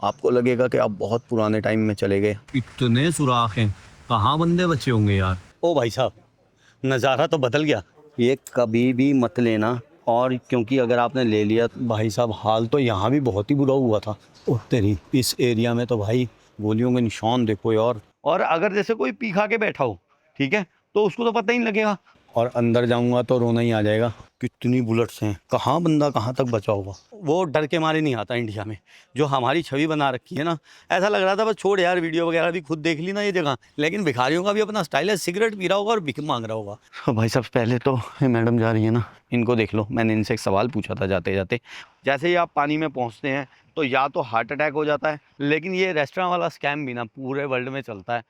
आपको लगेगा कि आप बहुत पुराने टाइम में चले गए। इतने सुराख हैं, कहाँ बंदे बचे होंगे यार। ओ भाई साहब, नज़ारा तो बदल गया। ये कभी भी मत लेना, और क्योंकि अगर आपने ले लिया तो भाई साहब हाल तो यहाँ भी बहुत ही बुरा हुआ था। ओह तेरी, इस एरिया में तो भाई गोलियों के निशान देखो यार। और अगर जैसे कोई पी खा के बैठा हो, ठीक है, तो उसको तो पता ही नहीं लगेगा, और अंदर जाऊंगा तो रोना ही आ जाएगा। कितनी बुलेट्स हैं, कहाँ बंदा कहाँ तक बचा होगा। वो डर के मारे नहीं आता इंडिया में, जो हमारी छवि बना रखी है ना। ऐसा लग रहा था बस छोड़ यार, वीडियो वगैरह भी खुद देख ली ना ये जगह, लेकिन भिखारियों का भी अपना स्टाइल है, सिगरेट पी रहा होगा और भिख मांग रहा होगा। भाई साहब पहले तो ये मैडम जा रही है ना, इनको देख लो। मैंने इनसे एक सवाल पूछा था जाते जाते, जैसे ही आप पानी में पहुंचते हैं तो या तो हार्ट अटैक हो जाता है, लेकिन ये रेस्टोरेंट वाला स्कैम भी ना पूरे वर्ल्ड में चलता है।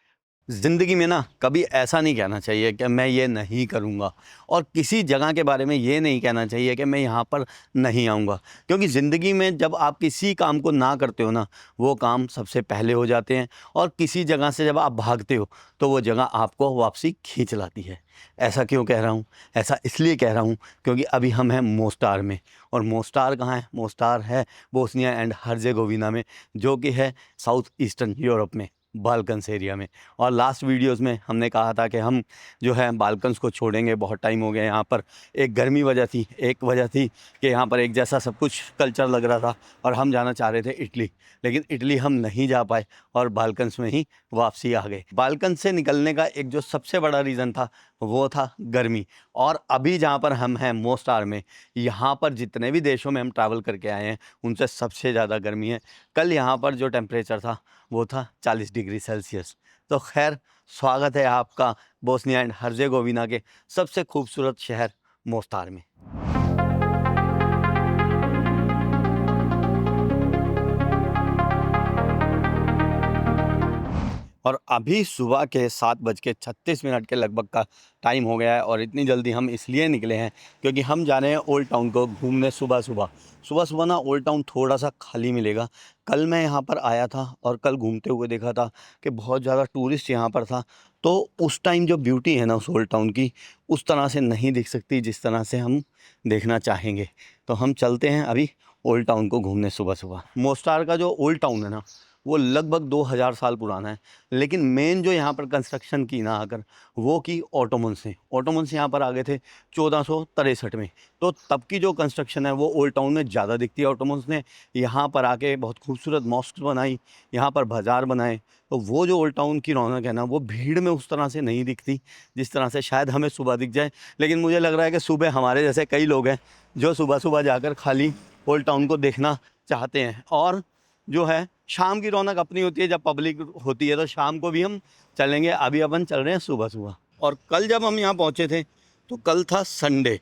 ज़िंदगी में ना कभी ऐसा नहीं कहना चाहिए कि मैं ये नहीं करूँगा, और किसी जगह के बारे में ये नहीं कहना चाहिए कि मैं यहाँ पर नहीं आऊँगा, क्योंकि ज़िंदगी में जब आप किसी काम को ना करते हो ना, वो काम सबसे पहले हो जाते हैं, और किसी जगह से जब आप भागते हो तो वो जगह आपको वापसी खींच लाती है। ऐसा क्यों कह रहा हूँ? ऐसा इसलिए कह रहा हूँ क्योंकि अभी हम हैं मोस्टार में, और मोस्टार कहाँ है? मोस्टार है बोस्निया एंड हर्जेगोविना में, जो कि है साउथ ईस्टर्न यूरोप में, बाल्कन्स एरिया में। और लास्ट वीडियोस में हमने कहा था कि हम जो है बाल्कन्स को छोड़ेंगे, बहुत टाइम हो गया यहाँ पर। एक गर्मी वजह थी, एक वजह थी कि यहाँ पर एक जैसा सब कुछ कल्चर लग रहा था, और हम जाना चाह रहे थे इटली, लेकिन इटली हम नहीं जा पाए और बाल्कन्स में ही वापसी आ गए। बाल्कन्स से निकलने का एक जो सबसे बड़ा रीज़न था वो था गर्मी। और अभी जहाँ पर हम हैं मोस्टार में, यहाँ पर जितने भी देशों में हम ट्रैवल करके आए हैं उनसे सबसे ज़्यादा गर्मी है। कल यहाँ पर जो टेम्परेचर था वो था 40 डिग्री सेल्सियस। तो खैर, स्वागत है आपका बोस्निया एंड हर्जेगोविना के सबसे खूबसूरत शहर मोस्टार में। और अभी सुबह के 7:36 के लगभग का टाइम हो गया है, और इतनी जल्दी हम इसलिए निकले हैं क्योंकि हम जा रहे हैं ओल्ड टाउन को घूमने। सुबह ना ओल्ड टाउन थोड़ा सा खाली मिलेगा। कल मैं यहाँ पर आया था और कल घूमते हुए देखा था कि बहुत ज़्यादा टूरिस्ट यहाँ पर था, तो उस टाइम जो ब्यूटी है ना उस ओल्ड टाउन की, उस तरह से नहीं दिख सकती जिस तरह से हम देखना चाहेंगे। तो हम चलते हैं अभी ओल्ड टाउन को घूमने सुबह सुबह। मोस्टार का जो ओल्ड टाउन है ना, वो लगभग 2000 साल पुराना है, लेकिन मेन जो यहाँ पर कंस्ट्रक्शन की ना अगर, वो की ऑटोमन्स ने। ऑटोमन्स यहाँ पर आ गए थे 1463 में, तो तब की जो कंस्ट्रक्शन है वो ओल्ड टाउन में ज़्यादा दिखती है। ऑटोमन्स ने यहाँ पर आके बहुत खूबसूरत मॉस्क बनाई, यहाँ पर बाज़ार बनाए, तो वो जो ओल्ड टाउन की रौनक है ना, वो भीड़ में उस तरह से नहीं दिखती जिस तरह से शायद हमें सुबह दिख जाए। लेकिन मुझे लग रहा है कि सुबह हमारे जैसे कई लोग हैं जो सुबह सुबह जाकर खाली ओल्ड टाउन को देखना चाहते हैं, और जो है शाम की रौनक अपनी होती है जब पब्लिक होती है, तो शाम को भी हम चलेंगे। अभी अपन चल रहे हैं सुबह सुबह। और कल जब हम यहाँ पहुँचे थे तो कल था संडे,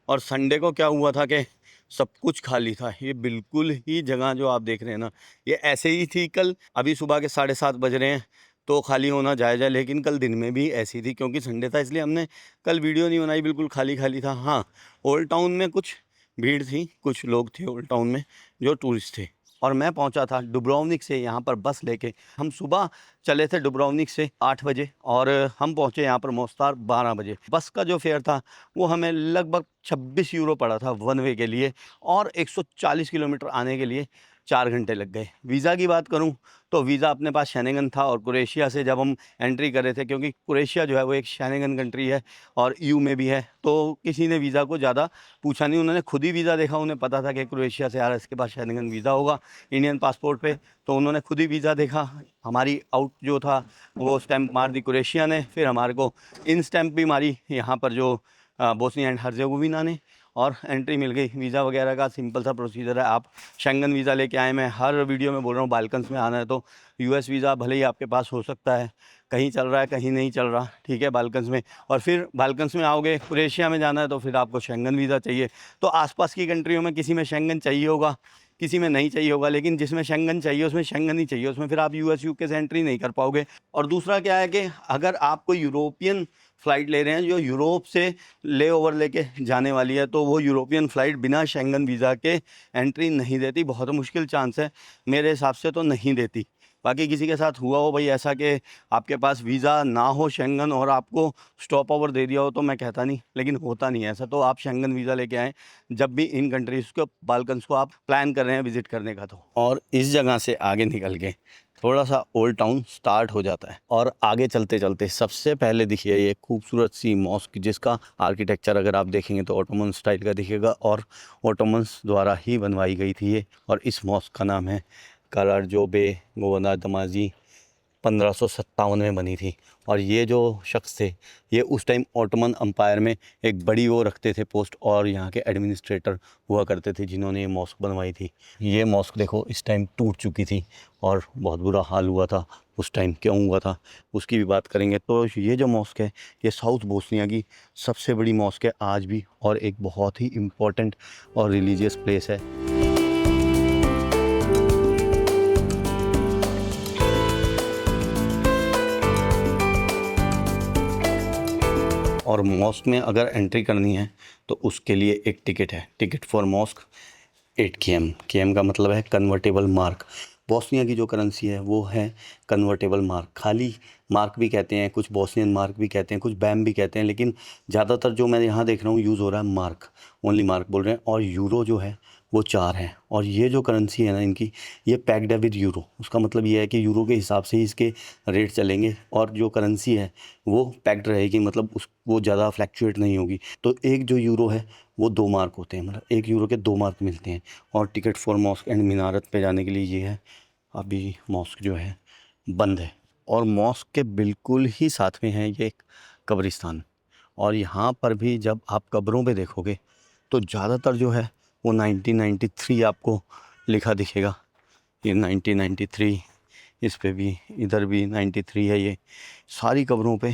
और संडे को क्या हुआ था कि सब कुछ खाली था। ये बिल्कुल ही जगह जो आप देख रहे हैं ना, ये ऐसे ही थी कल। अभी सुबह के 7:30 बज रहे हैं, तो खाली होना जायज़ है, लेकिन कल दिन में भी ऐसी थी। क्योंकि संडे था इसलिए हमने कल वीडियो नहीं बनाई, बिल्कुल खाली खाली था। हाँ, ओल्ड टाउन में कुछ भीड़ थी, कुछ लोग थे ओल्ड टाउन में जो टूरिस्ट थे। और मैं पहुंचा था डुब्रोवनिक से यहाँ पर बस लेके। हम सुबह चले थे डुब्रोवनिक से 8 बजे, और हम पहुंचे यहाँ पर मोस्टार 12 बजे। बस का जो फेयर था वो हमें लगभग 26 यूरो पड़ा था वन वे के लिए, और 140 किलोमीटर आने के लिए 4 घंटे लग गए। वीज़ा की बात करूँ तो वीज़ा अपने पास शेनेगन था, और क्रोएशिया से जब हम एंट्री कर रहे थे, क्योंकि क्रोएशिया जो है वो एक शेनेगन कंट्री है और ईयू में भी है, तो किसी ने वीज़ा को ज़्यादा पूछा नहीं। उन्होंने खुद ही वीज़ा देखा, उन्हें पता था कि क्रोएशिया से आ रहा है, इसके पास शेनेगन वीज़ा होगा इंडियन पासपोर्ट पे, तो उन्होंने खुद ही वीज़ा देखा। हमारी आउट जो था वो स्टैंप मार दी क्रोएशिया ने, फिर हमारे को इन स्टैंप भी मारी यहाँ पर जो बोस्निया एंड हर्जेगोविना ने, और एंट्री मिल गई। वीज़ा वगैरह का सिंपल सा प्रोसीजर है, आप शेंगन वीज़ा लेके आए। मैं हर वीडियो में बोल रहा हूँ, बाल्कन्स में आना है तो यूएस वीज़ा भले ही आपके पास हो सकता है, कहीं चल रहा है कहीं नहीं चल रहा, ठीक है, बाल्कन्स में। और फिर बाल्कन्स में आओगे, क्रोएशिया में जाना है तो फिर आपको शेंगन वीज़ा चाहिए। तो आसपास की कंट्रियों में किसी में शेंगन चाहिए होगा, किसी में नहीं चाहिए होगा, लेकिन जिसमें शेंगन चाहिए उसमें शेंगन ही चाहिए, उसमें फिर आप यूएस यूके से एंट्री नहीं कर पाओगे। और दूसरा क्या है कि अगर आप कोई यूरोपियन फ़्लाइट ले रहे हैं जो यूरोप से ले ओवर लेके जाने वाली है, तो वो यूरोपियन फ़्लाइट बिना शेंगन वीज़ा के एंट्री नहीं देती। बहुत मुश्किल चांस है, मेरे हिसाब से तो नहीं देती। बाकी किसी के साथ हुआ हो भाई ऐसा कि आपके पास वीज़ा ना हो शेंगन और आपको स्टॉप ओवर दे दिया हो, तो मैं कहता नहीं, लेकिन होता नहीं है ऐसा। तो आप शेंगन वीज़ा लेके आएँ जब भी इन कंट्रीज़ को, बाल्कन्स को आप प्लान कर रहे हैं विज़िट करने का तो। और इस जगह से आगे निकल के थोड़ा सा ओल्ड टाउन स्टार्ट हो जाता है और आगे चलते चलते सबसे पहले दिखिए ये खूबसूरत सी मॉस्क, जिसका आर्किटेक्चर अगर आप देखेंगे तो ऑटोमन स्टाइल का दिखेगा और ऑटोमन्स द्वारा ही बनवाई गई थी ये। और इस मॉस्क का नाम है करारजो बे गोवंदा दमाजी, 1557 में बनी थी। और ये जो शख्स थे ये उस टाइम ऑटोमन अम्पायर में एक बड़ी वो रखते थे पोस्ट, और यहाँ के एडमिनिस्ट्रेटर हुआ करते थे जिन्होंने ये मॉस्क बनवाई थी। ये मॉस्क देखो इस टाइम टूट चुकी थी और बहुत बुरा हाल हुआ था उस टाइम। क्यों हुआ था उसकी भी बात करेंगे। तो ये जो मॉस्क है ये साउथ बोस्निया की सबसे बड़ी मॉस्क है आज भी, और एक बहुत ही इम्पोर्टेंट और रिलीजियस प्लेस है। और मॉस्क में अगर एंट्री करनी है तो उसके लिए एक टिकट है, ticket for mosque 8 KM। KM का मतलब है कन्वर्टेबल मार्क। बोस्निया की जो करेंसी है वो है कन्वर्टेबल मार्क। खाली मार्क भी कहते हैं, कुछ बोस्नियन मार्क भी कहते हैं, कुछ बैम भी कहते हैं, लेकिन ज़्यादातर जो मैं यहाँ देख रहा हूँ यूज़ हो रहा है मार्क, ओनली मार्क बोल रहे हैं। और यूरो जो है वो 4 है। और ये जो करेंसी है ना इनकी, ये पैक्ड है विद यूरो। उसका मतलब ये है कि यूरो के हिसाब से ही इसके रेट चलेंगे, और जो करेंसी है वो पैक्ड रहेगी, मतलब वो ज़्यादा फ्लैक्चुएट नहीं होगी। तो एक जो यूरो है वो 2 मार्क होते हैं, मतलब 1 यूरो के 2 मार्क मिलते हैं। और टिकट फॉर मॉस्क एंड मीनारत पे जाने के लिए ये है। अभी मॉस्क जो है बंद है, और मॉस्क के बिल्कुल ही साथ में है ये एक कब्रिस्तान। और यहाँ पर भी जब आप कब्रों पे देखोगे तो ज़्यादातर जो है वो 1993 आपको लिखा दिखेगा। ये 1993, इस पे भी, इधर भी 93 है। ये सारी कब्रों पे,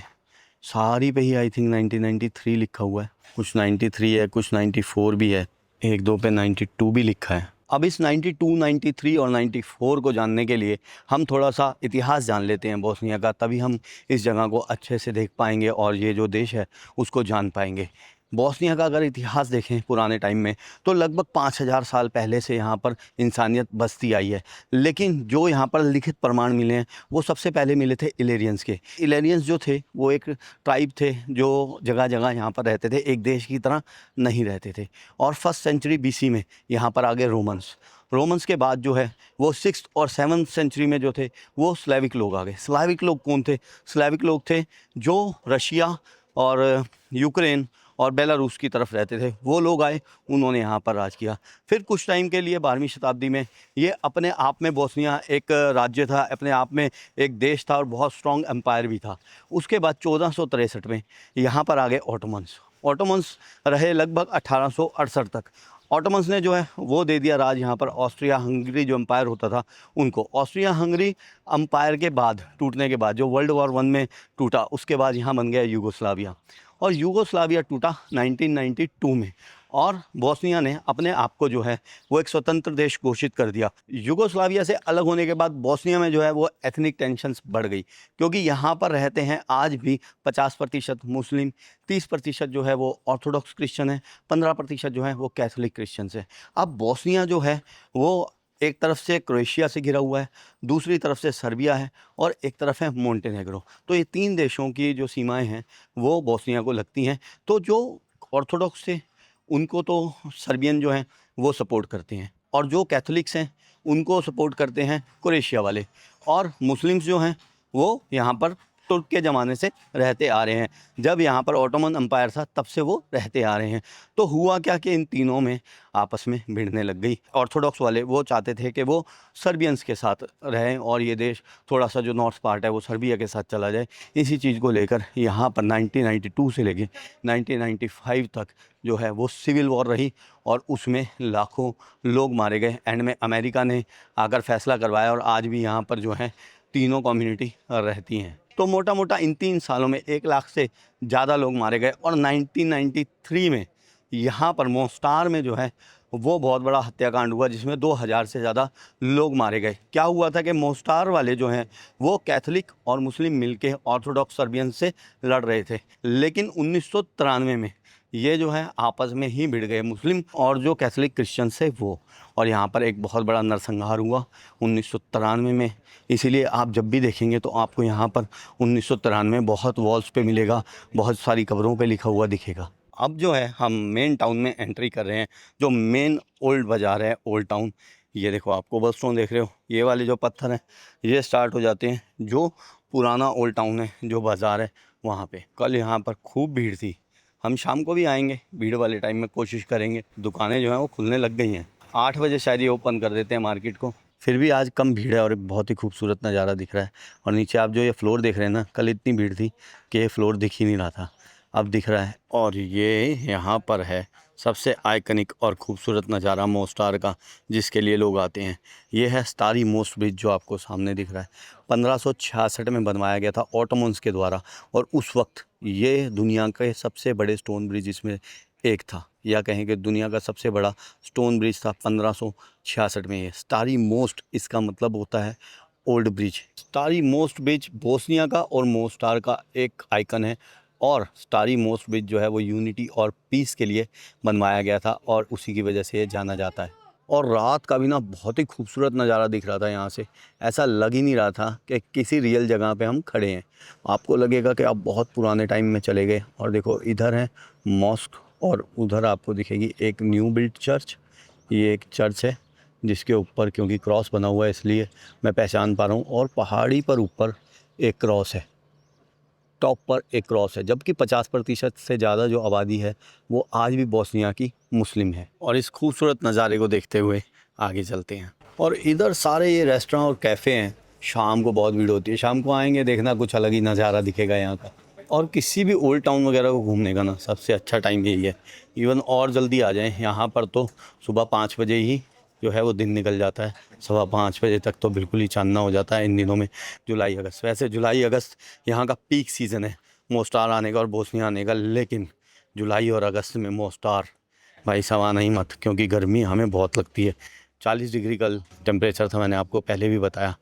सारी पे ही आई थिंक 1993 लिखा हुआ है। कुछ 93 है, कुछ 94 भी है, एक दो पे 92 भी लिखा है। अब इस 92, 93 और 94 को जानने के लिए हम थोड़ा सा इतिहास जान लेते हैं बोस्निया का, तभी हम इस जगह को अच्छे से देख पाएंगे और ये जो देश है उसको जान पाएंगे। बोस्निया का अगर इतिहास देखें पुराने टाइम में तो लगभग 5000 साल पहले से यहाँ पर इंसानियत बसती आई है। लेकिन जो यहाँ पर लिखित प्रमाण मिले हैं वो सबसे पहले मिले थे इलेरियंस के। इलेरियंस जो थे वो एक ट्राइब थे जो जगह जगह यहाँ पर रहते थे, एक देश की तरह नहीं रहते थे। और 1st सेंचुरी BC में यहाँ पर आ गए रोमन्स के बाद जो है वो 6th और 7th सेंचुरी में जो थे वो स्लेविक लोग आ गए। स्लेविक लोग कौन थे? स्लेविक लोग थे जो रशिया और यूक्रेन और बेलारूस की तरफ रहते थे। वो लोग आए, उन्होंने यहाँ पर राज किया। फिर कुछ टाइम के लिए 12वीं शताब्दी में ये अपने आप में बोस्निया एक राज्य था, अपने आप में एक देश था और बहुत स्ट्रॉन्ग एम्पायर भी था। उसके बाद 1463 में यहाँ पर आ गए ऑटोमन्स रहे लगभग 1868 तक। ऑटोमन्स ने जो है वो दे दिया राज यहाँ पर ऑस्ट्रिया हंगरी जो एम्पायर होता था उनको। ऑस्ट्रिया हंगरी एम्पायर के बाद, टूटने के बाद, जो वर्ल्ड वॉर 1 में टूटा, उसके बाद यहाँ बन गया यूगोस्लाविया। और यूगोस्लाविया टूटा 1992 में, और बोस्निया ने अपने आप को जो है वो एक स्वतंत्र देश घोषित कर दिया। यूगोस्लाविया से अलग होने के बाद बोस्निया में जो है वो एथनिक टेंशन्स बढ़ गई, क्योंकि यहाँ पर रहते हैं आज भी 50% मुस्लिम, 30% जो है वो ऑर्थोडॉक्स क्रिश्चियन है, 15% जो है वो कैथोलिक क्रिश्चियंस है। अब बोस्निया जो है वो एक तरफ से क्रोएशिया से घिरा हुआ है, दूसरी तरफ से सर्बिया है, और एक तरफ है मोंटेनेग्रो। तो ये 3 देशों की जो सीमाएं हैं वो बोस्निया को लगती हैं। तो जो ऑर्थोडॉक्स थे उनको तो सर्बियन जो हैं वो सपोर्ट करते हैं, और जो कैथोलिक्स हैं उनको सपोर्ट करते हैं क्रोएशिया वाले, और मुस्लिम्स जो हैं वो यहाँ पर तुर्क के ज़माने से रहते आ रहे हैं। जब यहाँ पर ऑटोमन एम्पायर था तब से वो रहते आ रहे हैं। तो हुआ क्या कि इन तीनों में आपस में भिड़ने लग गई। ऑर्थोडॉक्स वाले वो चाहते थे कि वो सर्बियंस के साथ रहें और ये देश थोड़ा सा जो नॉर्थ पार्ट है वो सर्बिया के साथ चला जाए। इसी चीज़ को लेकर यहाँ पर 1992 से लेकर 1995 तक जो है वो सिविल वॉर रही, और उसमें लाखों लोग मारे गए। एंड में अमेरिका ने आकर फैसला करवाया, और आज भी यहाँ पर जो है तीनों कम्युनिटी रहती हैं। तो मोटा मोटा इन 3 सालों में 1 लाख से ज़्यादा लोग मारे गए। और 1993 में यहाँ पर मोस्टार में जो है वो बहुत बड़ा हत्याकांड हुआ, जिसमें 2000 से ज़्यादा लोग मारे गए। क्या हुआ था कि मोस्टार वाले जो हैं वो कैथोलिक और मुस्लिम मिलके ऑर्थोडॉक्स सर्बियन से लड़ रहे थे, लेकिन 1993 में ये जो है आपस में ही भिड़ गए, मुस्लिम और जो कैथोलिक क्रिश्चियंस है वो। और यहाँ पर एक बहुत बड़ा नरसंहार हुआ 1993 में। इसीलिए आप जब भी देखेंगे तो आपको यहाँ पर 1993 बहुत वॉल्स पे मिलेगा, बहुत सारी कब्रों पे लिखा हुआ दिखेगा। अब जो है हम मेन टाउन में एंट्री कर रहे हैं, जो मेन ओल्ड बाज़ार है, ओल्ड टाउन। ये देखो आप कोबलस्टोन देख रहे हो, ये वाले जो पत्थर हैं ये स्टार्ट हो जाते हैं जो पुराना ओल्ड टाउन है, जो बाज़ार है वहाँ पे। कल यहाँ पर खूब भीड़ थी, हम शाम को भी आएंगे, भीड़ वाले टाइम में कोशिश करेंगे। दुकानें जो हैं वो खुलने लग गई हैं, 8 बजे शायद ये ओपन कर देते हैं मार्केट को। फिर भी आज कम भीड़ है और एक बहुत ही खूबसूरत नज़ारा दिख रहा है। और नीचे आप जो ये फ्लोर देख रहे हैं ना, कल इतनी भीड़ थी कि ये फ्लोर दिख ही नहीं रहा था, अब दिख रहा है। और ये यहाँ पर है सबसे आइकनिक और ख़ूबसूरत नज़ारा मोस्टार का, जिसके लिए लोग आते हैं। ये है स्टारी मोस्ट ब्रिज जो आपको सामने दिख रहा है। 1566 में बनवाया गया था ऑटोमन्स के द्वारा, और उस वक्त ये दुनिया के सबसे बड़े स्टोन ब्रिज इसमें एक था, या कहें कि दुनिया का सबसे बड़ा स्टोन ब्रिज था 1566 में। ये स्टारी मोस्ट इसका मतलब होता है old bridge. Starry most bridge Bosnia का और मोस्टार का एक आइकन है, और स्टारी मोस्ट ब्रिज जो है वो यूनिटी और पीस के लिए बनवाया गया था, और उसी की वजह से ये जाना जाता है। और रात का भी ना बहुत ही खूबसूरत नज़ारा दिख रहा था यहाँ से, ऐसा लग ही नहीं रहा था कि किसी रियल जगह पे हम खड़े हैं। आपको लगेगा कि आप बहुत पुराने टाइम में चले गए। और देखो इधर है मॉस्क, और उधर आपको दिखेगी एक न्यू बिल्ट चर्च। ये एक चर्च है जिसके ऊपर क्योंकि क्रॉस बना हुआ है इसलिए मैं पहचान पा रहा हूँ, और पहाड़ी पर ऊपर एक क्रॉस है, टॉप पर एक क्रॉस है। जबकि 50% से ज़्यादा जो आबादी है वो आज भी बोस्निया की मुस्लिम है। और इस खूबसूरत नज़ारे को देखते हुए आगे चलते हैं। और इधर सारे ये रेस्टोरेंट और कैफ़े हैं, शाम को बहुत भीड़ होती है। शाम को आएंगे देखना कुछ अलग ही नज़ारा दिखेगा यहाँ का। और किसी भी ओल्ड टाउन वगैरह को घूमने का ना सबसे अच्छा टाइम यही है। इवन और जल्दी आ जाएं यहाँ पर तो सुबह 5 बजे ही जो है वो दिन निकल जाता है। 5:15 बजे तक तो बिल्कुल ही चांदना हो जाता है इन दिनों में, जुलाई अगस्त। वैसे जुलाई अगस्त यहाँ का पीक सीज़न है मोस्टार आने का और बोस्निया आने का, लेकिन जुलाई और अगस्त में मोस्टार भाई साहब आना ही मत, क्योंकि गर्मी हमें बहुत लगती है। 40 डिग्री कल टेम्परेचर था, मैंने आपको पहले भी बताया।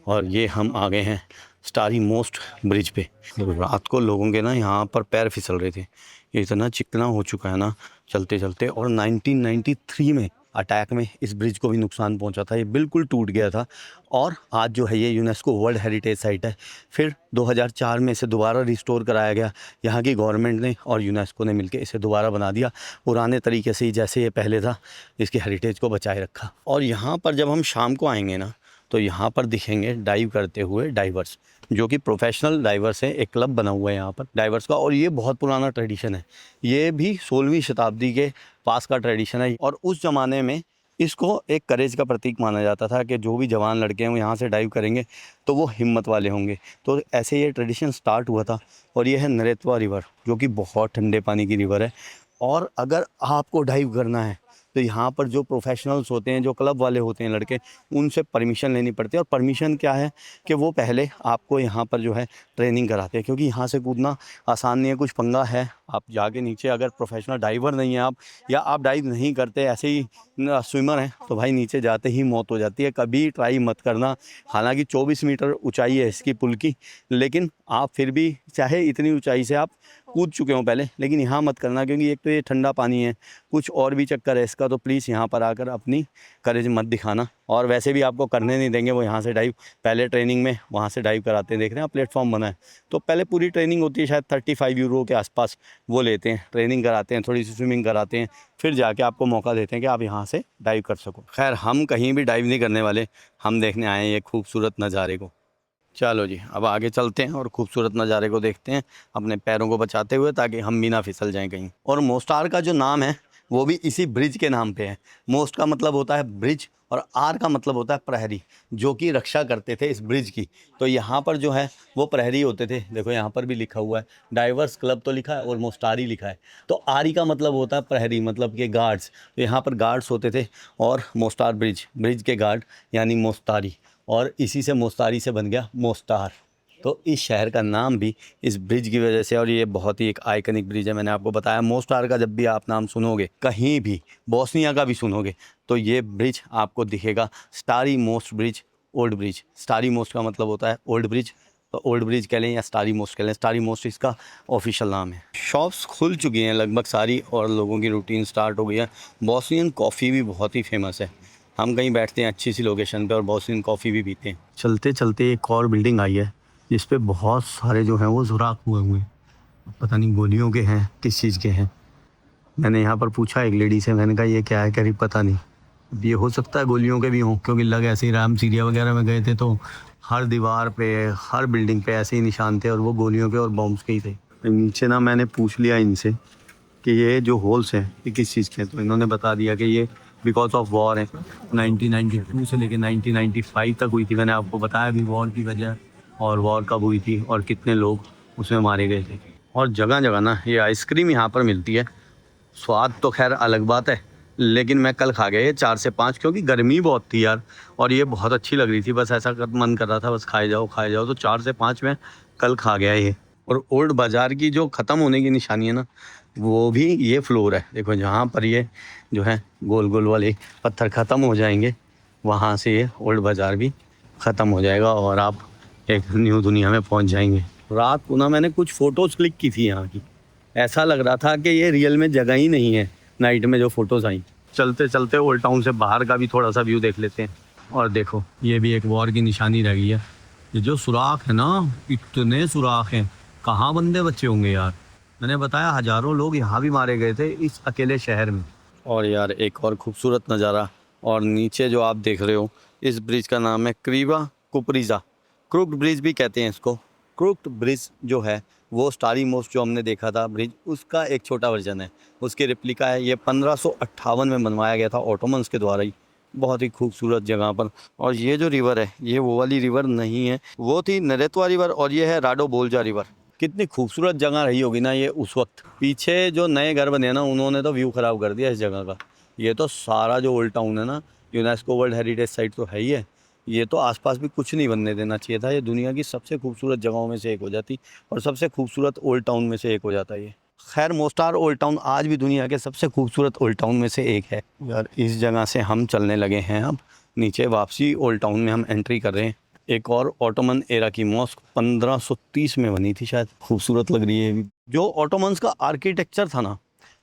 और ये हम आ गए हैं स्टारी मोस्ट ब्रिज पे। रात को लोगों के ना यहाँ पर पैर फिसल रहे थे, ये इतना चिकना हो चुका है ना चलते चलते। और 1993 में अटैक में इस ब्रिज को भी नुकसान पहुंचा था, ये बिल्कुल टूट गया था। और आज जो है ये यूनेस्को वर्ल्ड हेरिटेज साइट है। फिर 2004 में इसे दोबारा रिस्टोर कराया गया, यहाँ की गवर्नमेंट ने और यूनेस्को ने मिलकर इसे दोबारा बना दिया पुराने तरीके से ही, जैसे ये पहले था। इसकी हेरिटेज को बचाए रखा। और यहाँ पर जब हम शाम को आएंगे ना तो यहाँ पर दिखेंगे डाइव करते हुए डाइवर्स, जो कि प्रोफेशनल डाइवर्स हैं। एक क्लब बना हुआ है यहाँ पर डाइवर्स का, और ये बहुत पुराना ट्रेडिशन है। ये भी 16वीं शताब्दी के पास का ट्रेडिशन है। और उस ज़माने में इसको एक करेज का प्रतीक माना जाता था कि जो भी जवान लड़के हैं वो यहाँ से डाइव करेंगे तो वो हिम्मत वाले होंगे। तो ऐसे ये ट्रेडिशन स्टार्ट हुआ था। और ये है नरेत्वा रिवर, जो कि बहुत ठंडे पानी की रिवर है। और अगर आपको डाइव करना है तो यहाँ पर जो प्रोफेशनल्स होते हैं, जो क्लब वाले होते हैं लड़के, उनसे परमिशन लेनी पड़ती है। और परमिशन क्या है कि वो पहले आपको यहाँ पर जो है ट्रेनिंग कराते हैं, क्योंकि यहाँ से कूदना आसान नहीं है, कुछ पंगा है। आप जाके नीचे, अगर प्रोफेशनल डाइवर नहीं है आप, या आप डाइव नहीं करते ऐसे ही स्विमर हैं, तो भाई नीचे जाते ही मौत हो जाती है। कभी ट्राई मत करना। हालांकि 24 मीटर ऊंचाई है इसकी पुल की, लेकिन आप फिर भी चाहे इतनी ऊंचाई से आप कूद चुके हों पहले, लेकिन यहाँ मत करना, क्योंकि एक तो ये ठंडा पानी है, कुछ और भी चक्कर है इसका। तो प्लीज़ यहाँ पर आकर अपनी करेज मत दिखाना। और वैसे भी आपको करने नहीं देंगे वो यहाँ से डाइव। पहले ट्रेनिंग में वहाँ से डाइव कराते हैं, देख रहे हैं प्लेटफॉर्म बना है, तो पहले पूरी ट्रेनिंग होती है, शायद 35 यूरो के आसपास वो लेते हैं, ट्रेनिंग कराते हैं, थोड़ी सी स्विमिंग कराते हैं, फिर जाके आपको मौका देते हैं कि आप यहाँ से डाइव कर सको। खैर हम कहीं भी डाइव नहीं करने वाले, हम देखने आए हैं ये खूबसूरत नज़ारे को। चलो जी, अब आगे चलते हैं और खूबसूरत नज़ारे को देखते हैं, अपने पैरों को बचाते हुए, ताकि हम भी ना फिसल जाएं कहीं। और मोस्टार का जो नाम है वो भी इसी ब्रिज के नाम पे है। मोस्ट का मतलब होता है ब्रिज, और आर का मतलब होता है प्रहरी, जो कि रक्षा करते थे इस ब्रिज की। तो यहाँ पर जो है वो प्रहरी होते थे। देखो यहाँ पर भी लिखा हुआ है, डाइवर्स क्लब तो लिखा है और मोस्टारी लिखा है। तो आरी का मतलब होता है प्रहरी, मतलब कि गार्ड्स। तो यहाँ पर गार्ड्स होते थे, और मोस्टार ब्रिज के गार्ड यानी मोस्तारी, और इसी से मोस्तारी से बन गया मोस्टार। तो इस शहर का नाम भी इस ब्रिज की वजह से। और ये बहुत ही एक आइकनिक ब्रिज है, मैंने आपको बताया। मोस्टार का जब भी आप नाम सुनोगे, कहीं भी बोस्निया का भी सुनोगे, तो ये ब्रिज आपको दिखेगा, starry most bridge, old bridge. Starry most का मतलब होता है ओल्ड ब्रिज, तो ओल्ड ब्रिज कह लें या स्टारी मोस्ट कह लें, स्टारी मोस्ट इसका ऑफिशियल नाम है। शॉप्स खुल चुकी हैं लगभग सारी और लोगों की रूटीन स्टार्ट हो गई है। बोस्नियन कॉफ़ी भी बहुत ही फेमस है। हम कहीं बैठते हैं अच्छी सी लोकेशन पे और बोस्नियन कॉफ़ी भी पीते हैं। चलते चलते एक और बिल्डिंग आई है जिस पे बहुत सारे जो हैं वो सुराख हुए हैं, पता नहीं गोलियों के हैं किस चीज़ के हैं। मैंने यहाँ पर पूछा एक लेडी से, मैंने कहा ये क्या है, कह रही पता नहीं। अब ये हो सकता है गोलियों के भी हों, क्योंकि लग ऐसे ही राम सीरिया वगैरह में गए थे तो हर दीवार पे हर बिल्डिंग पे ऐसे ही निशान थे और वो गोलियों के और बॉम्ब्स के ही थे। नीचे ना मैंने पूछ लिया इनसे कि ये जो होल्स हैं ये किस चीज़ के हैं, तो इन्होंने बता दिया कि ये बिकॉज ऑफ वॉर है। 1992 से लेकर 1995 तक हुई थी। मैंने आपको बताया भी वॉर की वजह और वॉर कब हुई थी और कितने लोग उसमें मारे गए थे। और जगह जगह ना ये आइसक्रीम यहाँ पर मिलती है। स्वाद तो खैर अलग बात है, लेकिन मैं कल खा गया ये 4 से 5, क्योंकि गर्मी बहुत थी यार और ये बहुत अच्छी लग रही थी। बस ऐसा मन कर रहा था बस खाए जाओ, तो 4 से 5 में कल खा गया ये। और ओल्ड बाज़ार की जो ख़त्म होने की निशानी है ना, वो भी ये फ्लोर है। देखो जहाँ पर ये जो है गोल गोल वाले पत्थर ख़त्म हो जाएंगे, वहाँ से ये ओल्ड बाज़ार भी ख़त्म हो जाएगा और आप एक न्यू दुनिया में पहुँच जाएंगे। रात को ना मैंने कुछ फ़ोटोज़ क्लिक की थी यहाँ की, ऐसा लग रहा था कि ये रियल में जगह ही नहीं है नाइट में जो फ़ोटोज़ आई। चलते चलते ओल्ड टाउन से बाहर का भी थोड़ा सा व्यू देख लेते हैं। और देखो ये भी एक वॉर की निशानी रह गई है। ये जो सुराख है ना, इतने सुराख हैं, कहाँ बंदे बच्चे होंगे यार। मैंने बताया हज़ारों लोग यहाँ भी मारे गए थे इस अकेले शहर में। और यार एक और खूबसूरत नज़ारा, और नीचे जो आप देख रहे हो इस ब्रिज का नाम है क्रीवा कुपरीजा, क्रूक्ड ब्रिज भी कहते हैं इसको। क्रूक्ड ब्रिज जो है वो स्टारी मोस्ट जो हमने देखा था ब्रिज, उसका एक छोटा वर्जन है, उसकी रिप्लिका है। ये 1558 में बनवाया गया था ऑटोमन्स के द्वारा ही, बहुत ही खूबसूरत जगह पर। और ये जो रिवर है ये वो वाली रिवर नहीं है, वो थी नरेतवा रिवर और ये है राडो बोल्जा रिवर। कितनी खूबसूरत जगह रही होगी ना ये उस वक्त। पीछे जो नए घर बने हैं ना, उन्होंने तो व्यू ख़राब कर दिया इस जगह का। ये तो सारा जो ओल्ड टाउन है ना, यूनेस्को वर्ल्ड हेरिटेज साइट तो है ही है। ये तो आसपास भी कुछ नहीं बनने देना चाहिए था। ये दुनिया की सबसे खूबसूरत जगहों में से एक हो जाती और सबसे खूबसूरत ओल्ड टाउन में से एक हो जाता ये। खैर मोस्टार ओल्ड टाउन आज भी दुनिया के सबसे खूबसूरत ओल्ड टाउन में से एक है यार। इस जगह से हम चलने लगे हैं अब नीचे, वापसी ओल्ड टाउन में हम एंट्री कर रहे हैं। एक और ऑटोमन एरा की मॉस्क 1530 में बनी थी शायद, खूबसूरत लग रही है। जो ऑटोमन्स का आर्किटेक्चर था ना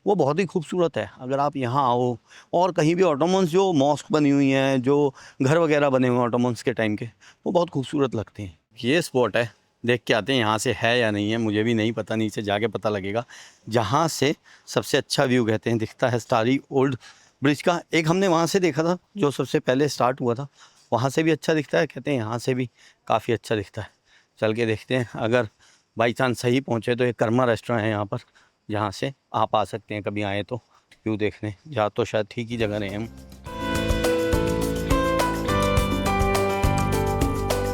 वो बहुत ही खूबसूरत है। अगर आप यहाँ आओ और कहीं भी ऑटोमन्स जो मॉस्क बनी हुई हैं, जो घर वगैरह बने हुए हैं ऑटोमन्स के टाइम के, वो बहुत खूबसूरत लगते हैं। ये स्पॉट है, देख के आते हैं यहाँ से है या नहीं है, मुझे भी नहीं पता, नीचे जाके पता लगेगा। जहाँ से सबसे अच्छा व्यू कहते हैं दिखता है स्टारी ओल्ड ब्रिज का। एक हमने वहाँ से देखा था जो सबसे पहले स्टार्ट हुआ था, वहाँ से भी अच्छा दिखता है, कहते हैं यहाँ से भी काफ़ी अच्छा दिखता है। चल के देखते हैं, अगर बाई चांस सही पहुँचे तो एक कर्मा रेस्टोरेंट है यहाँ पर, जहाँ से आप आ सकते हैं कभी आए तो व्यू देखने। जा तो शायद ठीक ही जगह रहे हम।